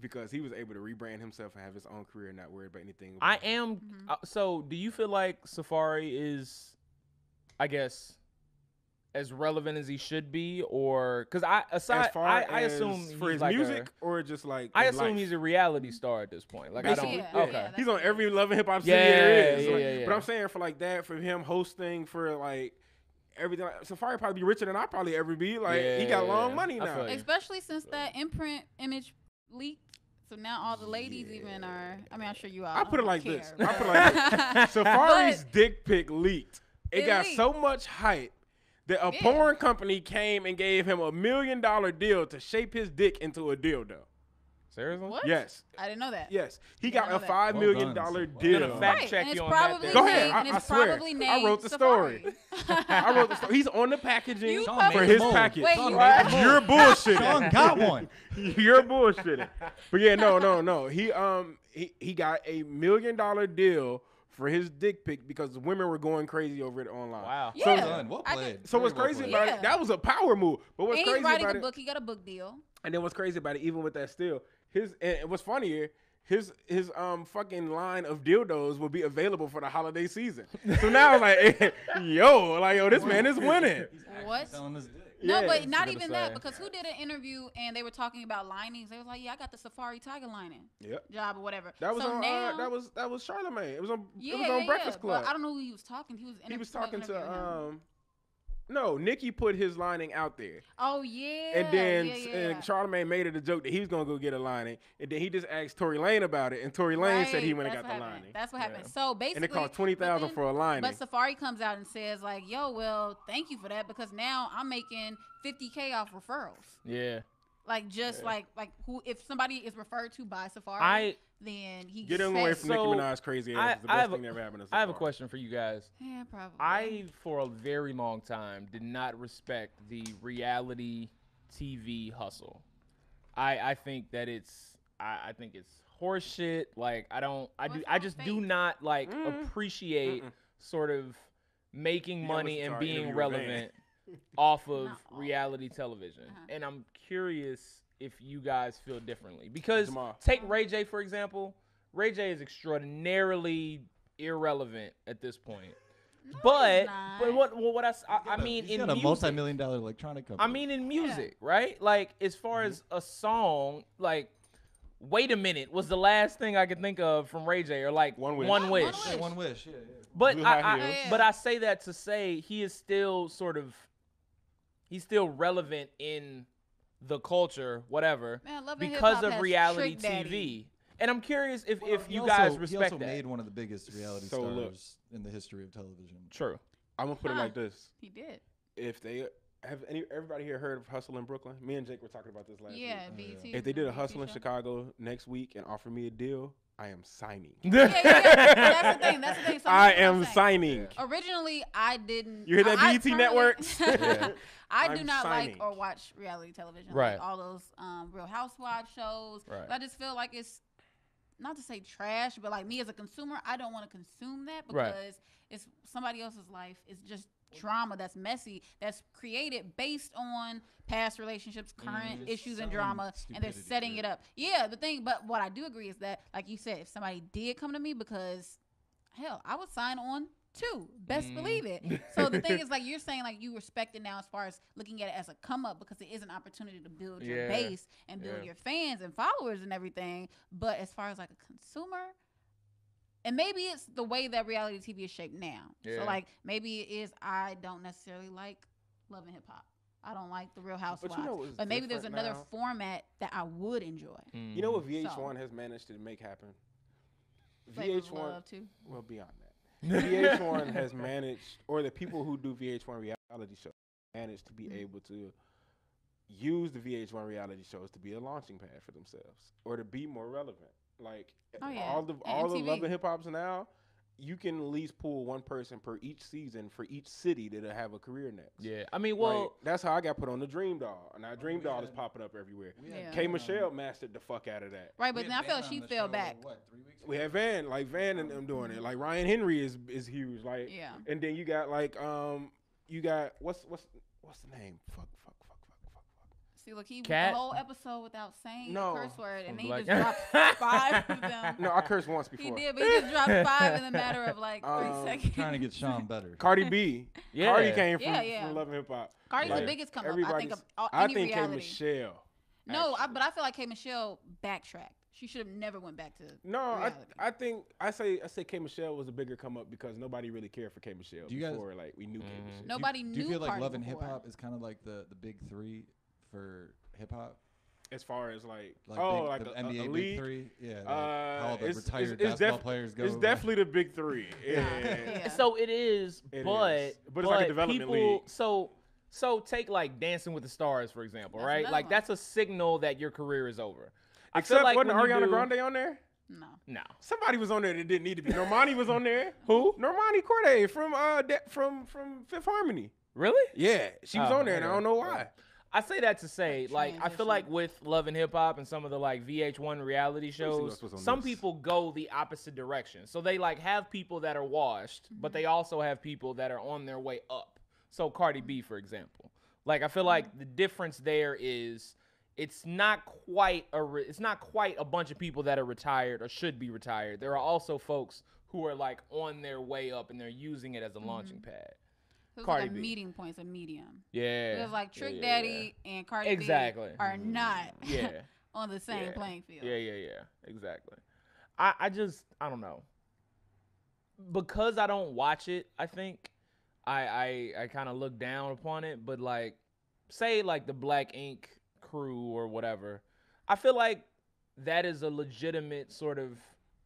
because he was able to rebrand himself and have his own career and not worry about anything. I about him. am. Mm-hmm. So, do you feel like Safari is, I guess, as relevant as he should be, or because as far I as assume for he's his like music or just like I his assume life? he's a reality star at this point. Like Basically, Yeah, I don't. yeah, Okay. He's that's on what every Love and Hip Hop city Yeah, there is. yeah, Like, yeah. But I'm saying for like that, for him hosting, for like everything, like, Safari probably be richer than I probably ever be. Like he got long Yeah, money I now. feel you. Especially since that imprint image leaked. So now all the ladies even are. I mean, I'm sure you all. I put it don't like care, this. I put it like this. but- Safari's dick pic leaked. It got Elite. so much hype that a Yeah. porn company came and gave him $1 million deal to shape his dick into a dildo. Seriously? What? Yes. I didn't know that. Yes. He Didn't got know a that. $5 Well million done. dollar Well deal. done. Fact Right, check and it's you on probably that. Go named, ahead. and I it's swear. probably named I wrote the Safari. story. I wrote the story. He's on the packaging You Sean published- for made his the move. package. Wait, Sean you- made the move. You're bullshitting. Sean got one. You're bullshitting. But yeah, no. He got $1 million deal for his dick pic because women were going crazy over it online. Wow. Yeah. So, Done. Well I played. can- so what's Very well crazy played. about Yeah. it? That was a power move. But what's And he's crazy writing about a it? book. He got a book deal. And then what's crazy about it? Even with that still, and what's funnier, his fucking line of dildos will be available for the holiday season. So now like, yo, this man is winning. He's actually What? selling his dick. No, Yeah, but not gonna even say. that, because who did an interview and they were talking about linings? They was like, yeah, I got the Safari Tiger lining Yep. job or whatever. That was so on now, that was Charlamagne. It was on yeah, Breakfast Club. But I don't know who he was talking. He was He was somebody talking interviewing to him. no, Nikki put his lining out there. Oh yeah. And then yeah. and Charlamagne made it a joke that he was gonna go get a lining, and then he just asked Tory Lane about it, and Tory Lane said he went and That's got the what happened. lining. That's what Yeah. happened. So basically, And it cost $20,000 but then- for a lining. But Safari comes out and says like, "Yo, well, thank you for that because now I'm making $50K off referrals. Yeah. Like just Yeah. like who if somebody is referred to by Safari, then he Get gets him away paid. from So, Nicki Minaj crazy I- ass. It's the I best have a- thing that ever happened to I have a Safari. question for you guys. Yeah, probably. I, for a very long time, did not respect the reality TV hustle. I think that I think it's horseshit. Like Well, it's I all just do fake. not like Mm. appreciate sort of making You gotta money listen to and our being interview with relevant off of Not all. reality television. Uh-huh. And I'm curious if you guys feel differently. Because Jamal. take Ray J, for example. Ray J is extraordinarily irrelevant at this point. No, But he's not. what I mean He's in got a music, multi-million-dollar electronic company. I mean in music, right? Like as far as a song, like Wait a Minute was the last thing I could think of from Ray J, or like One Wish. One One Wish. Wish. Yeah, one wish. Yeah. But Blue High I Heels. Yeah. but I say that to say he is still he's still relevant in the culture, whatever, Man, Love and because Hip Hop of has reality Trick Daddy. TV. And I'm curious if He you also- guys he respect also that. made one of the biggest reality So, look. stars in the history of television. True. I'm gonna put it Huh. like this: He did. if they have everybody here heard of Hustle in Brooklyn? Me and Jake were talking about this last Yeah, week. BET. If they did a BET Hustle in show. Chicago next week and offer me a deal, I am signing. Yeah. That's the thing. That's the thing. So I that's what I'm am saying. signing. Originally, I didn't. You hear that, I BET currently- networks? Yeah. I do I'm not signing. like or watch reality television. Right. Like all those Real Housewives shows. Right. I just feel like it's not to say trash, but like me as a consumer, I don't want to consume that Right. because it's somebody else's life. It's just drama that's messy, that's created based on past relationships, current just issues and selling drama, and they're stupidity, setting yeah. it up. Yeah, the thing, but what I do agree is that, like you said, if somebody did come to me, because hell, I would sign on too. Best believe it. So the thing is, like you're saying, like you respect it now as far as looking at it as a come up because it is an opportunity to build your Yeah. base and build Yeah. your fans and followers and everything. But as far as like a consumer, and maybe it's the way that reality TV is shaped now. Yeah. So like maybe it is I don't necessarily like Love and Hip Hop. I don't like the Real Housewives. you know what's But maybe there's different another now? format that I would enjoy. You know what VH1 So. has managed to make happen? Flavor of VH1, Love too. well, beyond that, VH1 has managed, or the people who do VH1 reality shows, managed to be Mhm. able to use the VH1 reality shows to be a launching pad for themselves, or to be more relevant. Like Oh, yeah. all the And MTV. Love and Hip Hops now, you can at least pull one person per each season for each city that'll have a career next. Yeah. I mean, Like, well, that's how I got put on the Dream Doll, and now Dream we Doll is had- popping up everywhere. We had Yeah. K Van Michelle on- mastered the fuck out of that. Right, we but then had I feel Van like she on the fell show, back. What, 3 weeks ago? We have Van and them doing it. Like Ryan Henry is huge. Like Yeah. and then you got like you got what's the name? Fuck. See, look, he went Cat? the whole episode without saying No. a curse word, and then he Like- just dropped 5 of them. No, I cursed once He before. did, but he just dropped 5 in the matter of like 3 seconds. Trying to get Sean better. Cardi B. Yeah. Cardi came from, Yeah. from Love and Hip Hop. Cardi's Yeah. the biggest come up, I think, Everybody's- of all, I any think K reality. Michelle. No, actually. but I feel like K Michelle backtracked. She should have never went back to No, reality. I think I say K Michelle was a bigger come up because nobody really cared for K Michelle Do you guys- before like we knew K Michelle. Nobody do knew you feel like Cardi Love and Hip before. Hop is kind of like the big three for hip hop? As far as like Like like the a NBA league? Big Three? Yeah. How all the It's- retired it's basketball def- players go. It's definitely the big three. Yeah. Yeah. So it is, It but is. But it's like a development people, league. So take like Dancing with the Stars, for example, That's right? another Like one. that's a signal that your career is over. I Except feel like wasn't when you Ariana do- Grande on there? No. No. Somebody was on there that didn't need to be. Normani was on there. Who? Normani Corday from Fifth Harmony. Really? Yeah, she was Oh, on there, and I okay. don't know why. I say that to say, like, I feel like transition. with Love and Hip Hop and some of the like VH1 reality shows, what's on some this. people go the opposite direction. So they like have people that are washed, but they also have people that are on their way up. So Cardi B, for example, like I feel like the difference there is it's not quite a bunch of people that are retired or should be retired. There are also folks who are like on their way up and they're using it as a launching pad. So it's Cardi like a B. meeting point, it's a medium. Yeah. Because like Trick Yeah. Daddy and Cardi Exactly. B are not Yeah. on the same Yeah. playing field. Yeah, exactly. I don't know. Because I don't watch it, I think I kind of look down upon it, but like say like the Black Ink crew or whatever, I feel like that is a legitimate sort of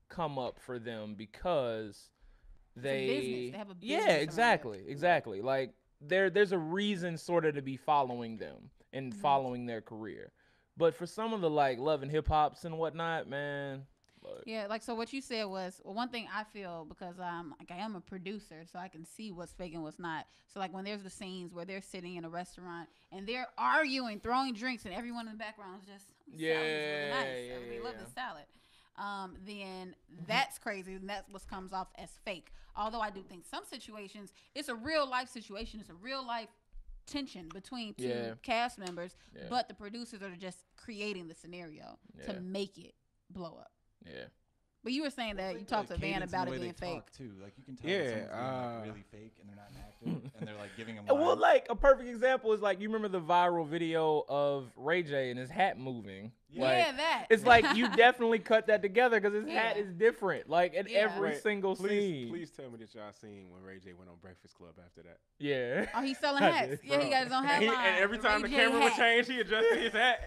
come up for them because a business. They have a business yeah, around it. exactly. Like there's a reason sort of to be following them and following their career. But for some of the like Love and Hip Hops and whatnot, man. Look, Yeah, like so what you said was one thing I feel because I am a producer, so I can see what's fake and what's not. So like when there's the scenes where they're sitting in a restaurant and they're arguing, throwing drinks, and everyone in the background is just salad is really nice. They love the salad. Then that's crazy, and that's what comes off as fake. Although I do think some situations it's a real life situation, it's a real life tension between two cast members, but the producers are just creating the scenario to make it blow up. Yeah. But you were saying that you talked to Van about it being fake. Too. Like you can tell Yeah, that someone's being, like, really fake and they're not an actor and they're like giving them Well, lines. like a perfect example is like you remember the viral video of Ray J and his hat moving. Like, Yeah, that. It's like you definitely cut that together because his hat is different. Like in every Wait, single scene. Please tell me that y'all seen when Ray J went on Breakfast Club after that. Yeah. Oh, he's selling I hats. did. Yeah, he got his own hat And, line. and every time the Ray J camera would hat. change, he adjusted his hat.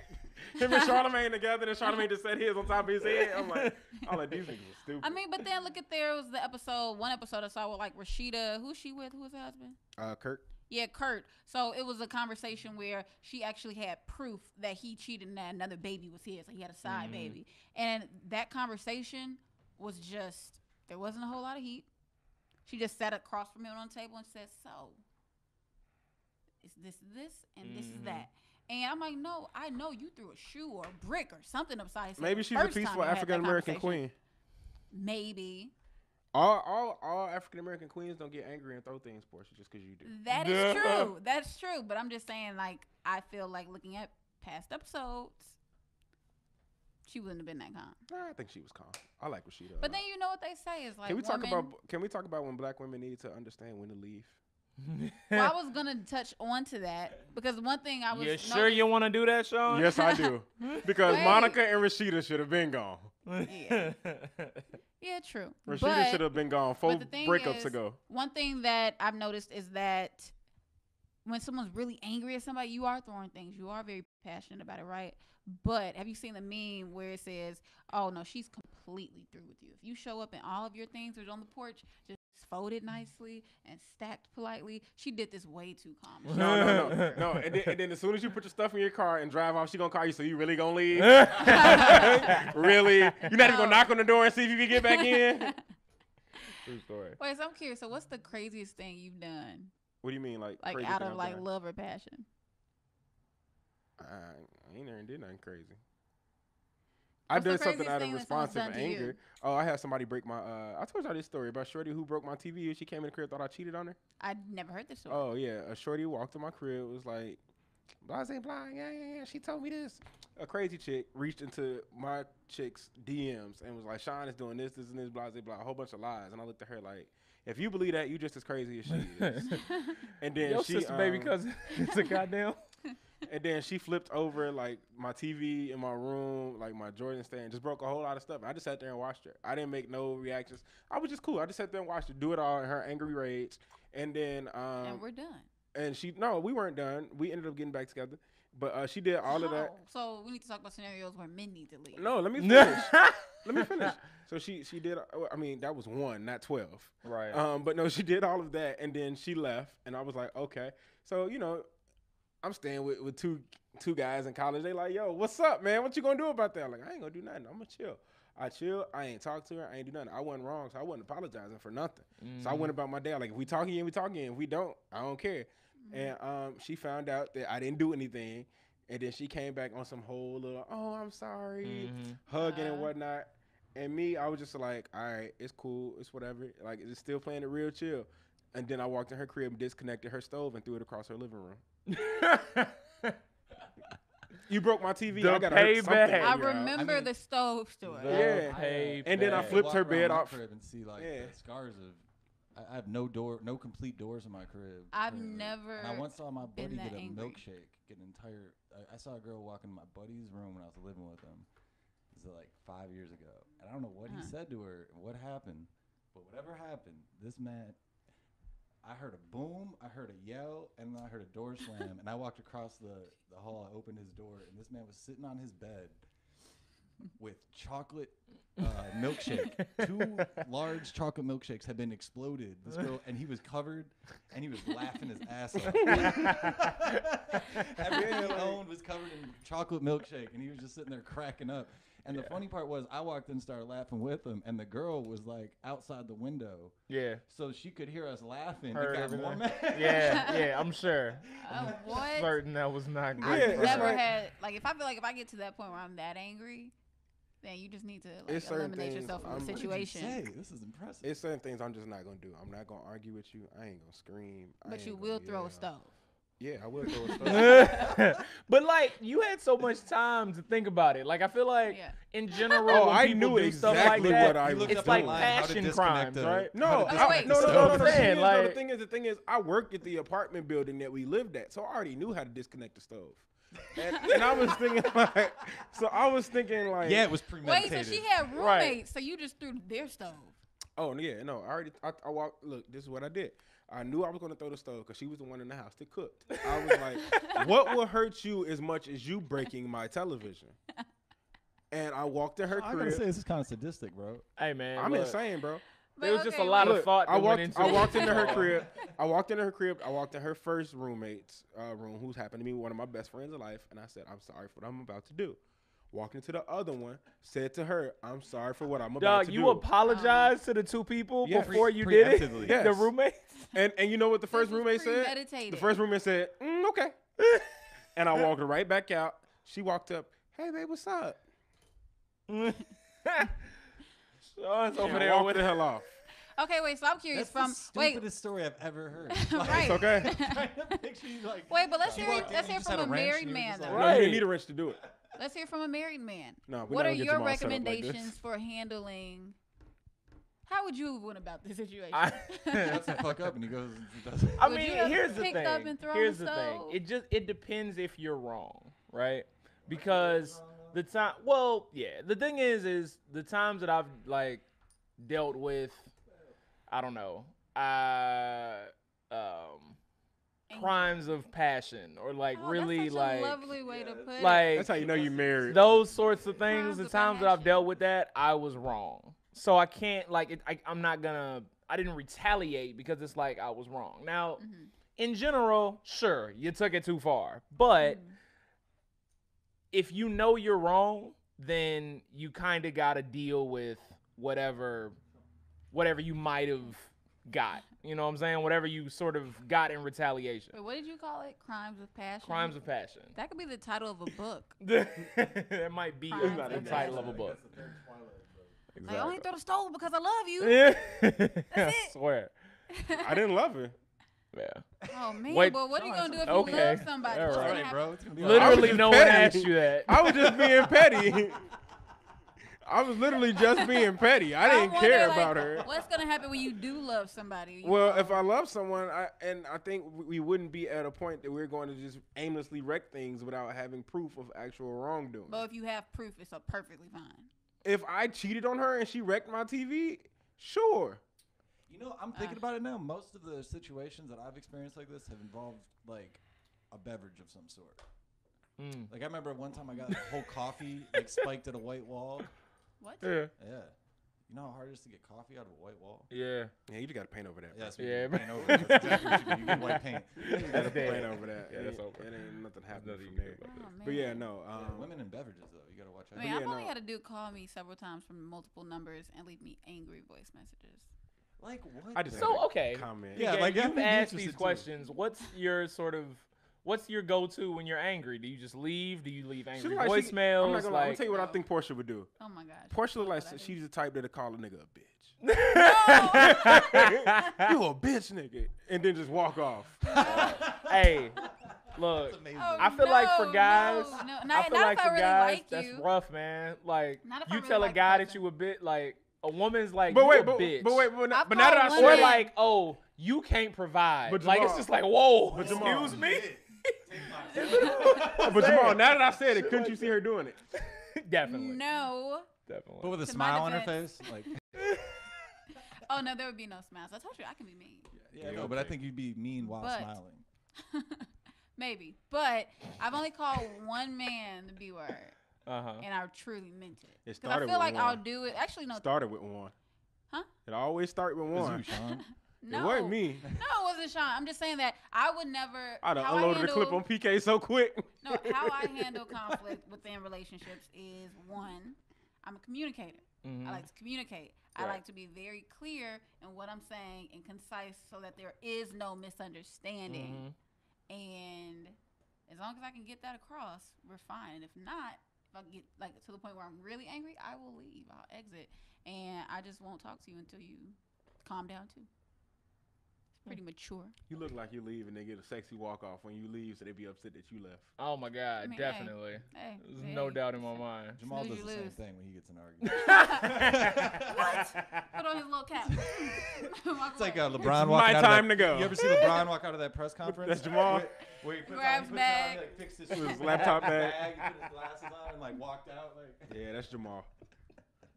Him and Charlamagne together, and Charlamagne just set his on top of his head. I'm like these niggas are stupid. I mean, but then look at there was one episode I saw with like Rashida. Who's she with? Who was her husband? Kurt. Yeah, Kurt. So it was a conversation where she actually had proof that he cheated and that another baby was his. Like he had a side baby. And that conversation was just, there wasn't a whole lot of heat. She just sat across from him on the table and said, so, is this, and this is that. And I'm like, no, I know you threw a shoe or a brick or something upside his head Maybe the she's a first time peaceful you had that African American conversation. queen. Maybe. All African American queens don't get angry and throw things, Portia, just because you do. That is true. That's true. But I'm just saying, like, I feel like looking at past episodes, she wouldn't have been that calm. Nah, I think she was calm. I like Rashida. But then you know what they say is like, Can we women, talk about when black women need to understand when to leave? Well, I was gonna touch on to that because one thing I was. You sure you want to do that, Sean? Yes, I do. Because Wait. Monica and Rashida should have been gone. Yeah. Yeah, true. Rashida should have been gone 4 but the thing breakups is, ago. One thing that I've noticed is that when someone's really angry at somebody, you are throwing things. You are very passionate about it, right? But have you seen the meme where it says, "Oh no, she's completely through with you. If you show up and all of your things are on the porch, just folded nicely and stacked politely." She did this way too calm. No. And then as soon as you put your stuff in your car and drive off, she gonna call you. So you really gonna leave? Really? You're not even gonna knock on the door and see if you can get back in? True story. Wait, so I'm curious. So what's the craziest thing you've done, What do you mean, like crazy out thing of I've like done? love or passion? I ain't never did nothing crazy. What's I've the done something craziest out of thing that someone's responsive done to you? anger. Oh, I had somebody break my. I told y'all this story about Shorty who broke my TV. She came in the crib, thought I cheated on her. I never heard this story. Oh yeah, a Shorty walked to my crib, was like, blah, yeah. She told me this. A crazy chick reached into my chick's DMs and was like, Sean is doing this, and this, blah, a whole bunch of lies. And I looked at her like, if you believe that, you just as crazy as she is. And then Your she, sister, baby cousin, it's a goddamn. and then she flipped over like my TV in my room, like my Jordan stand, just broke a whole lot of stuff. I just sat there and watched her. I didn't make no reactions. I was just cool. I just sat there and watched her do it all in her angry rage. And then and we're done. and we weren't done. We ended up getting back together. But she did all of that. So we need to talk about scenarios where men need to leave. No, let me finish. Let me finish. So she did. I mean, that was 1, not 12. Right. But no, she did all of that, and then she left, and I was like, okay. So I'm staying with two guys in college. They like, yo, what's up, man? What you gonna do about that? I'm like, I ain't gonna do nothing. I'm gonna chill. I chill. I ain't talk to her. I ain't do nothing. I wasn't wrong, so I wasn't apologizing for nothing. So I went about my day. Like, if we talk again, we talk again. If we don't, I don't care. And she found out that I didn't do anything, and then she came back on some whole little, oh, I'm sorry, hugging and whatnot. And me, I was just like, all right, it's cool, it's whatever. Like, it's still playing it real chill. And then I walked in her crib, disconnected her stove, and threw it across her living room. You broke my TV. The I got to hurt something. payback. I remember the stove story. Yeah. And then I flipped her bed off. Crib and see like the scars of. I have no complete doors in my crib. I've never. And I once saw my buddy that get a angry. milkshake. Get an entire. I saw a girl walk in my buddy's room when I was living with him. This is like 5 years ago, and I don't know what he said to her, what happened, but whatever happened, this man. I heard a boom, I heard a yell, and then I heard a door slam. And I walked across the hall, I opened his door, and this man was sitting on his bed with chocolate milkshake. 2 large chocolate milkshakes had been exploded. This girl, and he was covered, and he was laughing his ass off. Everything he owned was covered in chocolate milkshake, and he was just sitting there cracking up. And the funny part was, I walked in and started laughing with him, and the girl was like outside the window. Yeah. Oh, Oh, So she could hear us laughing. Heard It got more everything. mad. Yeah, I'm sure. What? Certain that was not I've great. it's never like- had if I feel like if I get to that point where I'm that angry, then you just need to It's certain eliminate things yourself from I'm- the What did you situation. Hey, this is impressive. It's certain things I'm just not going to do. I'm not going to argue with you. I ain't going to scream. I But ain't you gonna will throw yell. a stove. Yeah, I will throw a stove. But like, you had so much time to think about it. Like, I feel like Yeah. in general, Oh, when I people knew do stuff like exactly that, what I was it's doing. like How to passion disconnect crimes, a- right? No, Wait, I, wait, no, no, so no, no, I'm no. saying, The like- thing is, I worked at the apartment building that we lived at, so I already knew how to disconnect the stove. And I was thinking like, Yeah, it was Wait, premeditated. so she had roommates, Right. so you just threw their stove. oh yeah, no, I walked. Look, this is what I did. I knew I was going to throw the stove because she was the one in the house that cooked. I was like, what will hurt you as much as you breaking my television? And I walked in her I gotta crib. say, this is kind of sadistic, bro. Hey, man. I'm look, insane, bro. There was just a okay, lot wait. of thought that I went into walked it. into her crib. I walked into her crib. I walked in her first roommate's room, who's happened to be one of my best friends in life, and I said, "I'm sorry for what I'm about to do." Walked into the other one, said to her, "I'm sorry for what I'm about Dog, to you do." apologized to the 2 people Yes. before you did it? Preemptively. Yes. The roommates? And you know what the first This was roommate said? premeditated. The first roommate said, "Okay," and I walked right back out. She walked up, "Hey, babe, what's up?" Sean's over And there walked with the hell off. Okay, wait. So I'm curious. That's the Wait, stupidest story I've ever heard. right. It's okay. Picture you like. Wait, but let's You hear walked in, let's you hear just had from a a wrench married and you were man just though. like, No, you Right. didn't need a wrench to do it. Let's hear from a married man. No, we're What not are gonna get your Jamal set up like this. recommendations for handling? How would you have went about this situation? Shuts the fuck up and he goes. And does it. I Would mean, you have here's the picked thing. up and thrown Here's the the thing. stove? It depends if you're wrong, right? Because the time, well, yeah. The thing is the times that I've like dealt with, I don't know, crimes of passion or like Oh, really that's such like a lovely way to put like That's how you know you married. those sorts of things. Crimes The of times that I've passion. dealt with that, I was wrong. So I can't like it. I'm not gonna. I didn't retaliate because it's like I was wrong. Now, Mm-hmm. in general, sure, you took it too far. But Mm-hmm. if you know you're wrong, then you kind of got to deal with whatever you might have got. You know what I'm saying? Whatever you sort of got in retaliation. Wait, what did you call it? Crimes of passion. Crimes of passion. That could be the title of a book. That might be Crimes the of title of a passion. book. Like, I only throw the stove because I love you. I it. swear. I didn't love her. Yeah. Oh man, Wait. but what are you gonna do if Okay. you love somebody? All What's right. gonna Right, happen? bro. It's gonna be Literally, just no one petty. asked you that. I was just being petty. I was literally just being petty. I didn't wonder, care like, about her. What's gonna happen when you do love somebody? You Well, know? if I love someone, I think we wouldn't be at a point that we're going to just aimlessly wreck things without having proof of actual wrongdoing. But if you have proof, it's perfectly fine. If I cheated on her and she wrecked my TV, sure. You know, I'm thinking about it now. Most of the situations that I've experienced like this have involved like a beverage of some sort. Like I remember one time I got a whole coffee like spiked at a white wall. What? Yeah. Yeah. You know how hard it is to get coffee out of a white wall? Yeah. Yeah, you just got to paint over that. Yeah, that's bro. what Yeah, you bro. paint over. That's exactly what you do. You get white paint. You got to dead. paint over that. Yeah, that's over. It ain't nothing happening nothing from you can there. do about Oh, man. But yeah, no. Women and beverages though, you gotta watch out. I mean, yeah, I've only no. had a dude call me several times from multiple numbers and leave me angry voice messages. Like what? I just So, had a okay. comment. Yeah, Yeah, like, I'd you've be asked interested these too. questions. What's your go-to when you're angry? Do you just leave? Do you leave She angry look like she- voicemails? I'm not gonna lie. I'm gonna like, tell you what I think Portia would do. Oh my gosh. Portia look like What I do? she's the type that'll call a nigga a bitch. No! You a bitch, nigga, and then just walk off. hey, look, That's amazing. Oh, I feel like for no, guys, no. I Not, feel not like if I for really guys, like that's you. rough, man. Like, Not if I you really tell like a the guy that person. you a bit, like, a woman's like, But you wait, a but bitch. wait, but I've now that I called swear, Or women- like, oh, you can't provide. But Like, it's Jamal- just like, whoa, but Jamal- excuse me? but Jamal, now that I said it, couldn't you see her doing it? Definitely. No. Definitely. But with a To my smile on her defense. face, like Oh no, there would be no smiles. I told you I can be mean. yeah, no, but I think you'd be mean while But- smiling. Maybe. But I've only called one man the B word. Uh-huh. And I truly meant it. It 'Cause I started feel with like I'll one. do it. Actually, no. Started with one. Huh? It always start with It was one. you, Sean. No. It wasn't me. No, it wasn't Sean. I'm just saying that I would never. I'd have how I unloaded the clip handle- on PK so quick. No, how I handle conflict within relationships is one, I'm a communicator. Mhm. I like to communicate. I Right. like to be very clear in what I'm saying and concise so that there is no misunderstanding. Mhm. And as long as I can get that across, we're fine. And if not, if I get like to the point where I'm really angry, I will leave. I'll exit. And I just won't talk to you until you calm down too. It's pretty mature. You look like you leave and they get a sexy walk off when you leave, so they be upset that you left. Oh, my God. I mean, definitely. Hey, There's hey. no doubt in my mind. Jamal Snooze, does you the same lose. thing when he gets in an argument. Put on his little cap. It's like LeBron It's walking my out of time that, to go. You ever see LeBron walk out of that press conference? That's Jamal. Where he puts Grabs on, he bag. like, fixed his, With his laptop bag. He put his glasses on and like walked out. Like Yeah, that's Jamal.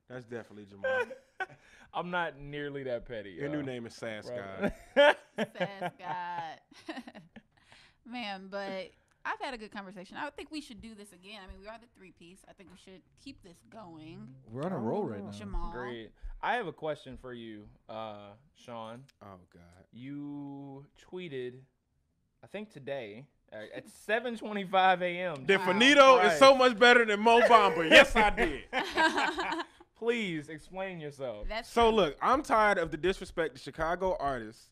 That's definitely Jamal. I'm not nearly that petty. Your new name is Sass God. Says God. Man, but I've had a good conversation. I think we should do this again. I mean, we are the three-piece. I think we should keep this going. we're on a roll right now. Jamal. Great. I have a question for you, Sean. Oh God. You tweeted, I think today, at 7:25 a.m. Then Wow. Finito is Right. so much better than Mo Bamba. Yes, I did. Please explain yourself. That's So true. look, I'm tired of the disrespect the Chicago artists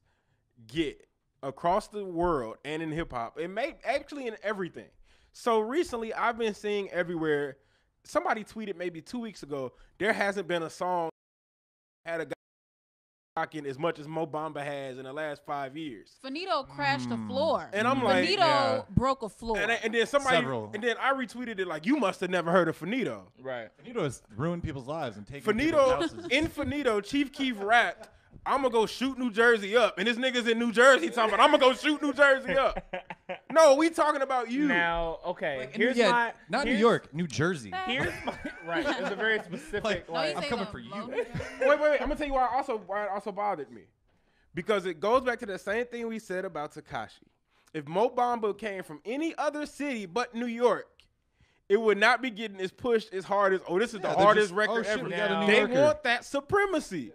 get across the world and in hip hop, and actually in everything. So recently, I've been seeing everywhere. Somebody tweeted maybe 2 weeks ago, there hasn't been a song had a guy rocking as much as Mo Bamba has in the last 5 years. Finito crashed the floor. And I'm like, Finito yeah. broke a floor. and then somebody, Several. and then I retweeted it like, you must have never heard of Finito. Right. Finito has ruined people's lives and taken people's Finito, houses. in Finito, Chief Keef rapped, I'm going to go shoot New Jersey up. And this nigga's in New Jersey talking about, I'm going to go shoot New Jersey up. No, we talking about you. Now, okay, Like, here's yeah, my not New here's- York, New Jersey. Here's my right. It's a very specific. No, like, you I'm say coming the for you. low- Wait. I'm going to tell you why it also bothered me. Because it goes back to the same thing we said about Tekashi. If Mo Bamba came from any other city but New York, it would not be getting as pushed as hard as, this is the they're hardest just, record oh, shit, ever. we got a Now- New They Yorker. want that supremacy.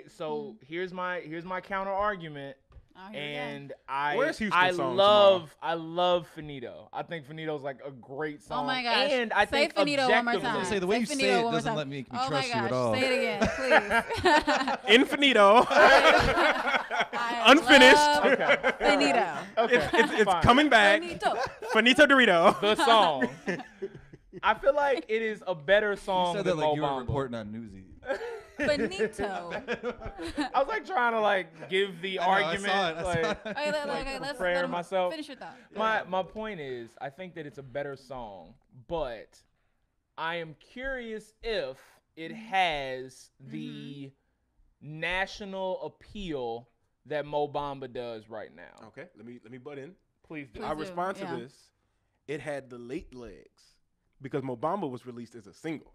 so here's my counter argument. Oh, here we go. And Where's Houston I song, love Finito. I think Finito's like a great song. Oh my gosh. And I Say think Finito one more objectively- time. Say the way you Finito say it one more doesn't time. let me Oh trust my you at gosh. all. Say it again, please. Infinito. I Unfinished. love Okay. Finito. Okay. It's fine. coming back. Finito. Finito Dorito. The song. I feel like it is a better You song said than that like Mo you were Bamba. reporting on Newsy. Finito. I was like trying to like give the argument. I saw it. like, Okay, let's prepare let him myself. finish your thought. my point is, I think that it's a better song, but I am curious if it has the national appeal that Mo Bamba does right now. Okay, let me butt in. Please do. Please I do, respond to yeah. this. It had the late legs because Mo Bamba was released as a single.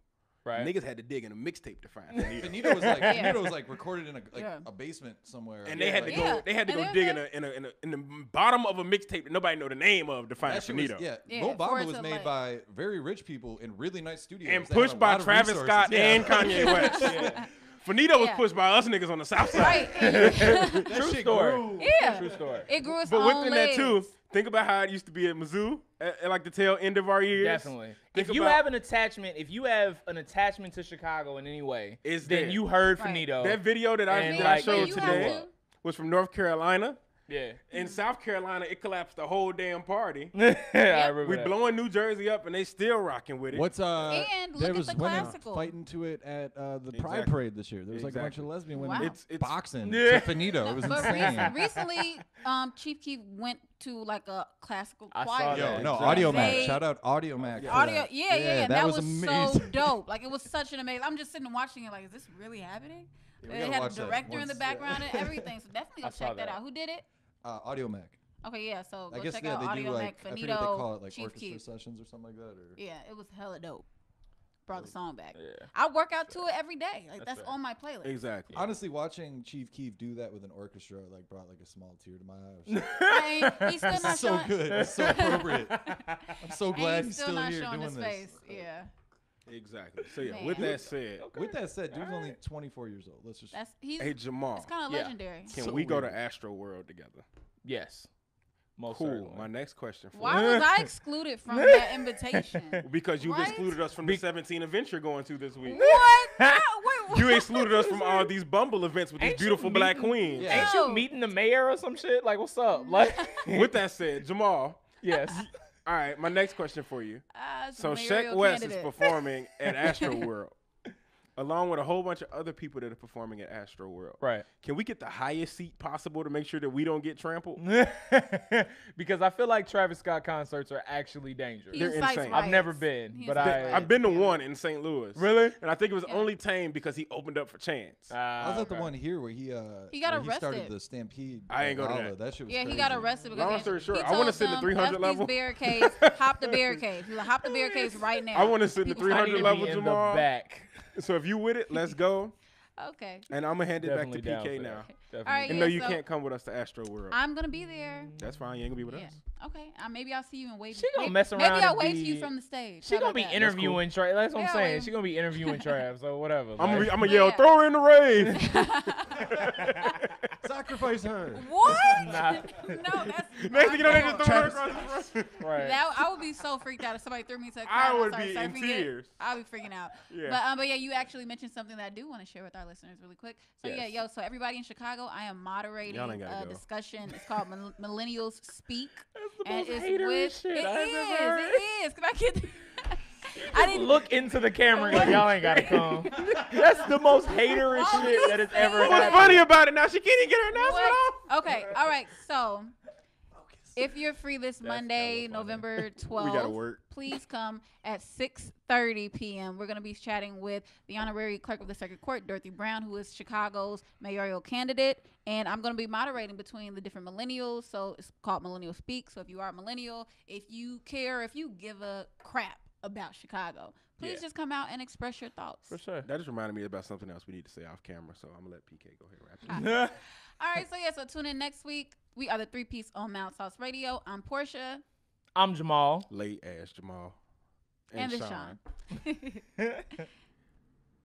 Right. Niggas had to dig in a mixtape to find Finito. Finito was like Yeah. Finito was like recorded in a basement somewhere. And they had to Yeah. go. They had to And go there's dig in the bottom of a mixtape that nobody know the name of to find That shit was, Finito. Yeah, Lil for Bamba it was to, made like- by very rich people in really nice studios. And that had a pushed by lot of Travis resources. Scott Yeah. and Kanye West. Yeah. Finito was Yeah. pushed by us niggas on the South Side. Right. That True shit story. grew. Yeah. True story. It grew its But own within that legs. too, think about how it used to be at Mizzou at like the tail end of our years. Definitely. Think If you about- have an attachment to Chicago in any way, It's then there. you heard Right. Finito. That video that I And, that I like, showed you today have to. was from North Carolina. Yeah. In South Carolina, it collapsed the whole damn party. I remember We that. blowing New Jersey up, and they still rocking with it. What's And look there at was the women classical. fighting to it at the Pride Exactly. Parade this year. There was like a bunch of lesbian women Wow. It's boxing Yeah. to Finito. It was But insane. recently, Chief Keef went to like a classical I choir. saw Yo, that. no, Exactly. Audio Mac. They- Shout out Audio Mac. for Audio, that. yeah. That was so amazing. dope. Like it was such an amazing. I'm just sitting and watching it. Like, is this really happening? we They gotta had a watch that director in the once, background and everything. So definitely go I saw check that that. out. Who did it? Audio Mac. Okay, yeah. So I go guess check yeah, out they do Audio like Mac, I forget what they call it, like Chief orchestra Keef. sessions or something like that. Or Yeah, it was hella dope. Brought the song back. Yeah. I work out to it every day. Like That's that's fair. on my playlist. Exactly. honestly, watching Chief Keef do that with an orchestra like brought like a small tear to my eye. I mean, he's still not It's so showing. good. It's so appropriate. I'm so glad and he's still still not here showing doing his this. face. Yeah, Exactly. So yeah, Man. with that said, With that said, dude's All only right. 24 years old. Let's just. that's he's. hey Jamal, It's kind of Yeah. legendary. can so we go to weird. Astro World together? Yes. Most Cool. certainly. My next question for Why you. was I excluded from that invitation? Because you've What? excluded us from the 17 events you're going to this week. What? Wait, You excluded us from all these Bumble events with these Ain't you beautiful black meeting- queens. Yeah. Ain't No. you meeting the mayor or some shit? Like, what's up? Like, With that said, Jamal, yes. all right, my next question for you. So Sheck mayoral West candidate. is performing at Astro World, along with a whole bunch of other people that are performing at Astro World. Right. Can we get the highest seat possible to make sure that we don't get trampled? Because I feel like Travis Scott concerts are actually dangerous. He They're incites insane. I've never riots. been, He but incites I- riots, I've been to yeah. one in St. Louis. Really? And I think it was Yeah. only tame because he opened up for Chance. I was at the okay. one here where he He got where He started arrested. the Stampede. I ain't at go to Lala. that. shit was Yeah, he crazy. got arrested because Long he- story short, he I wanna told sit in the them, 300 "F level." These barricades, hop the barricades. He's like, hop the barricades right now. I want to sit in the People- I 300 need to level, be in Jamal. the back. So if you with it, let's go. Okay. And I'm going to hand it Definitely back to down PK for now. that. Definitely. All right, And yeah, no, you so can't come with us to Astro World. I'm gonna be there. That's fine. You ain't going to be with Yeah. us. Okay. Maybe I'll see you and wave. She gonna maybe, mess around Maybe I'll and wave to be- you from the stage. She How gonna about be that? interviewing Trav. That's what I'm Yeah, saying. wait. She gonna be interviewing Trav. So whatever. I'm like- gonna But yell, yeah. throw her in the rave. Sacrifice her. What? Nah. No, that's Next thing you know, they not just throw her cool. across the room. right. That I would be so freaked out if somebody threw me to a crowd. I and would started be in surfing tears. It. I'd be freaking out. Yeah. But yeah, you actually mentioned something that I do want to share with our listeners really quick. So Yes. yeah, so everybody in Chicago, I am moderating Y'all ain't gotta a go. discussion. It's called Millennials Speak. That's the And most it's haterish with shit it I've ever heard. is. Can I get? I didn't Look into the camera and go, y'all ain't gotta come. That's the most haterish Why would shit you that has say ever that? What's happened. funny about it now? She can't even get her announcement What? off. Okay, all right. So if you're free this Monday, hella funny. November 12th, We gotta work. please come at 6:30 p.m. We're going to be chatting with the honorary clerk of the circuit court, Dorothy Brown, who is Chicago's mayoral candidate. And I'm going to be moderating between the different millennials. So it's called Millennial Speak. So if you are a millennial, if you care, if you give a crap about Chicago, please Yeah. just come out and express your thoughts. For sure. That just reminded me about something else we need to say off camera, so I'm gonna let PK go ahead and wrap it. All right. So yeah, so tune in next week. We are the 3-piece on Mount Sauce Radio. I'm Portia. I'm Jamal. Late ass Jamal And, and, the Shawn. Shawn.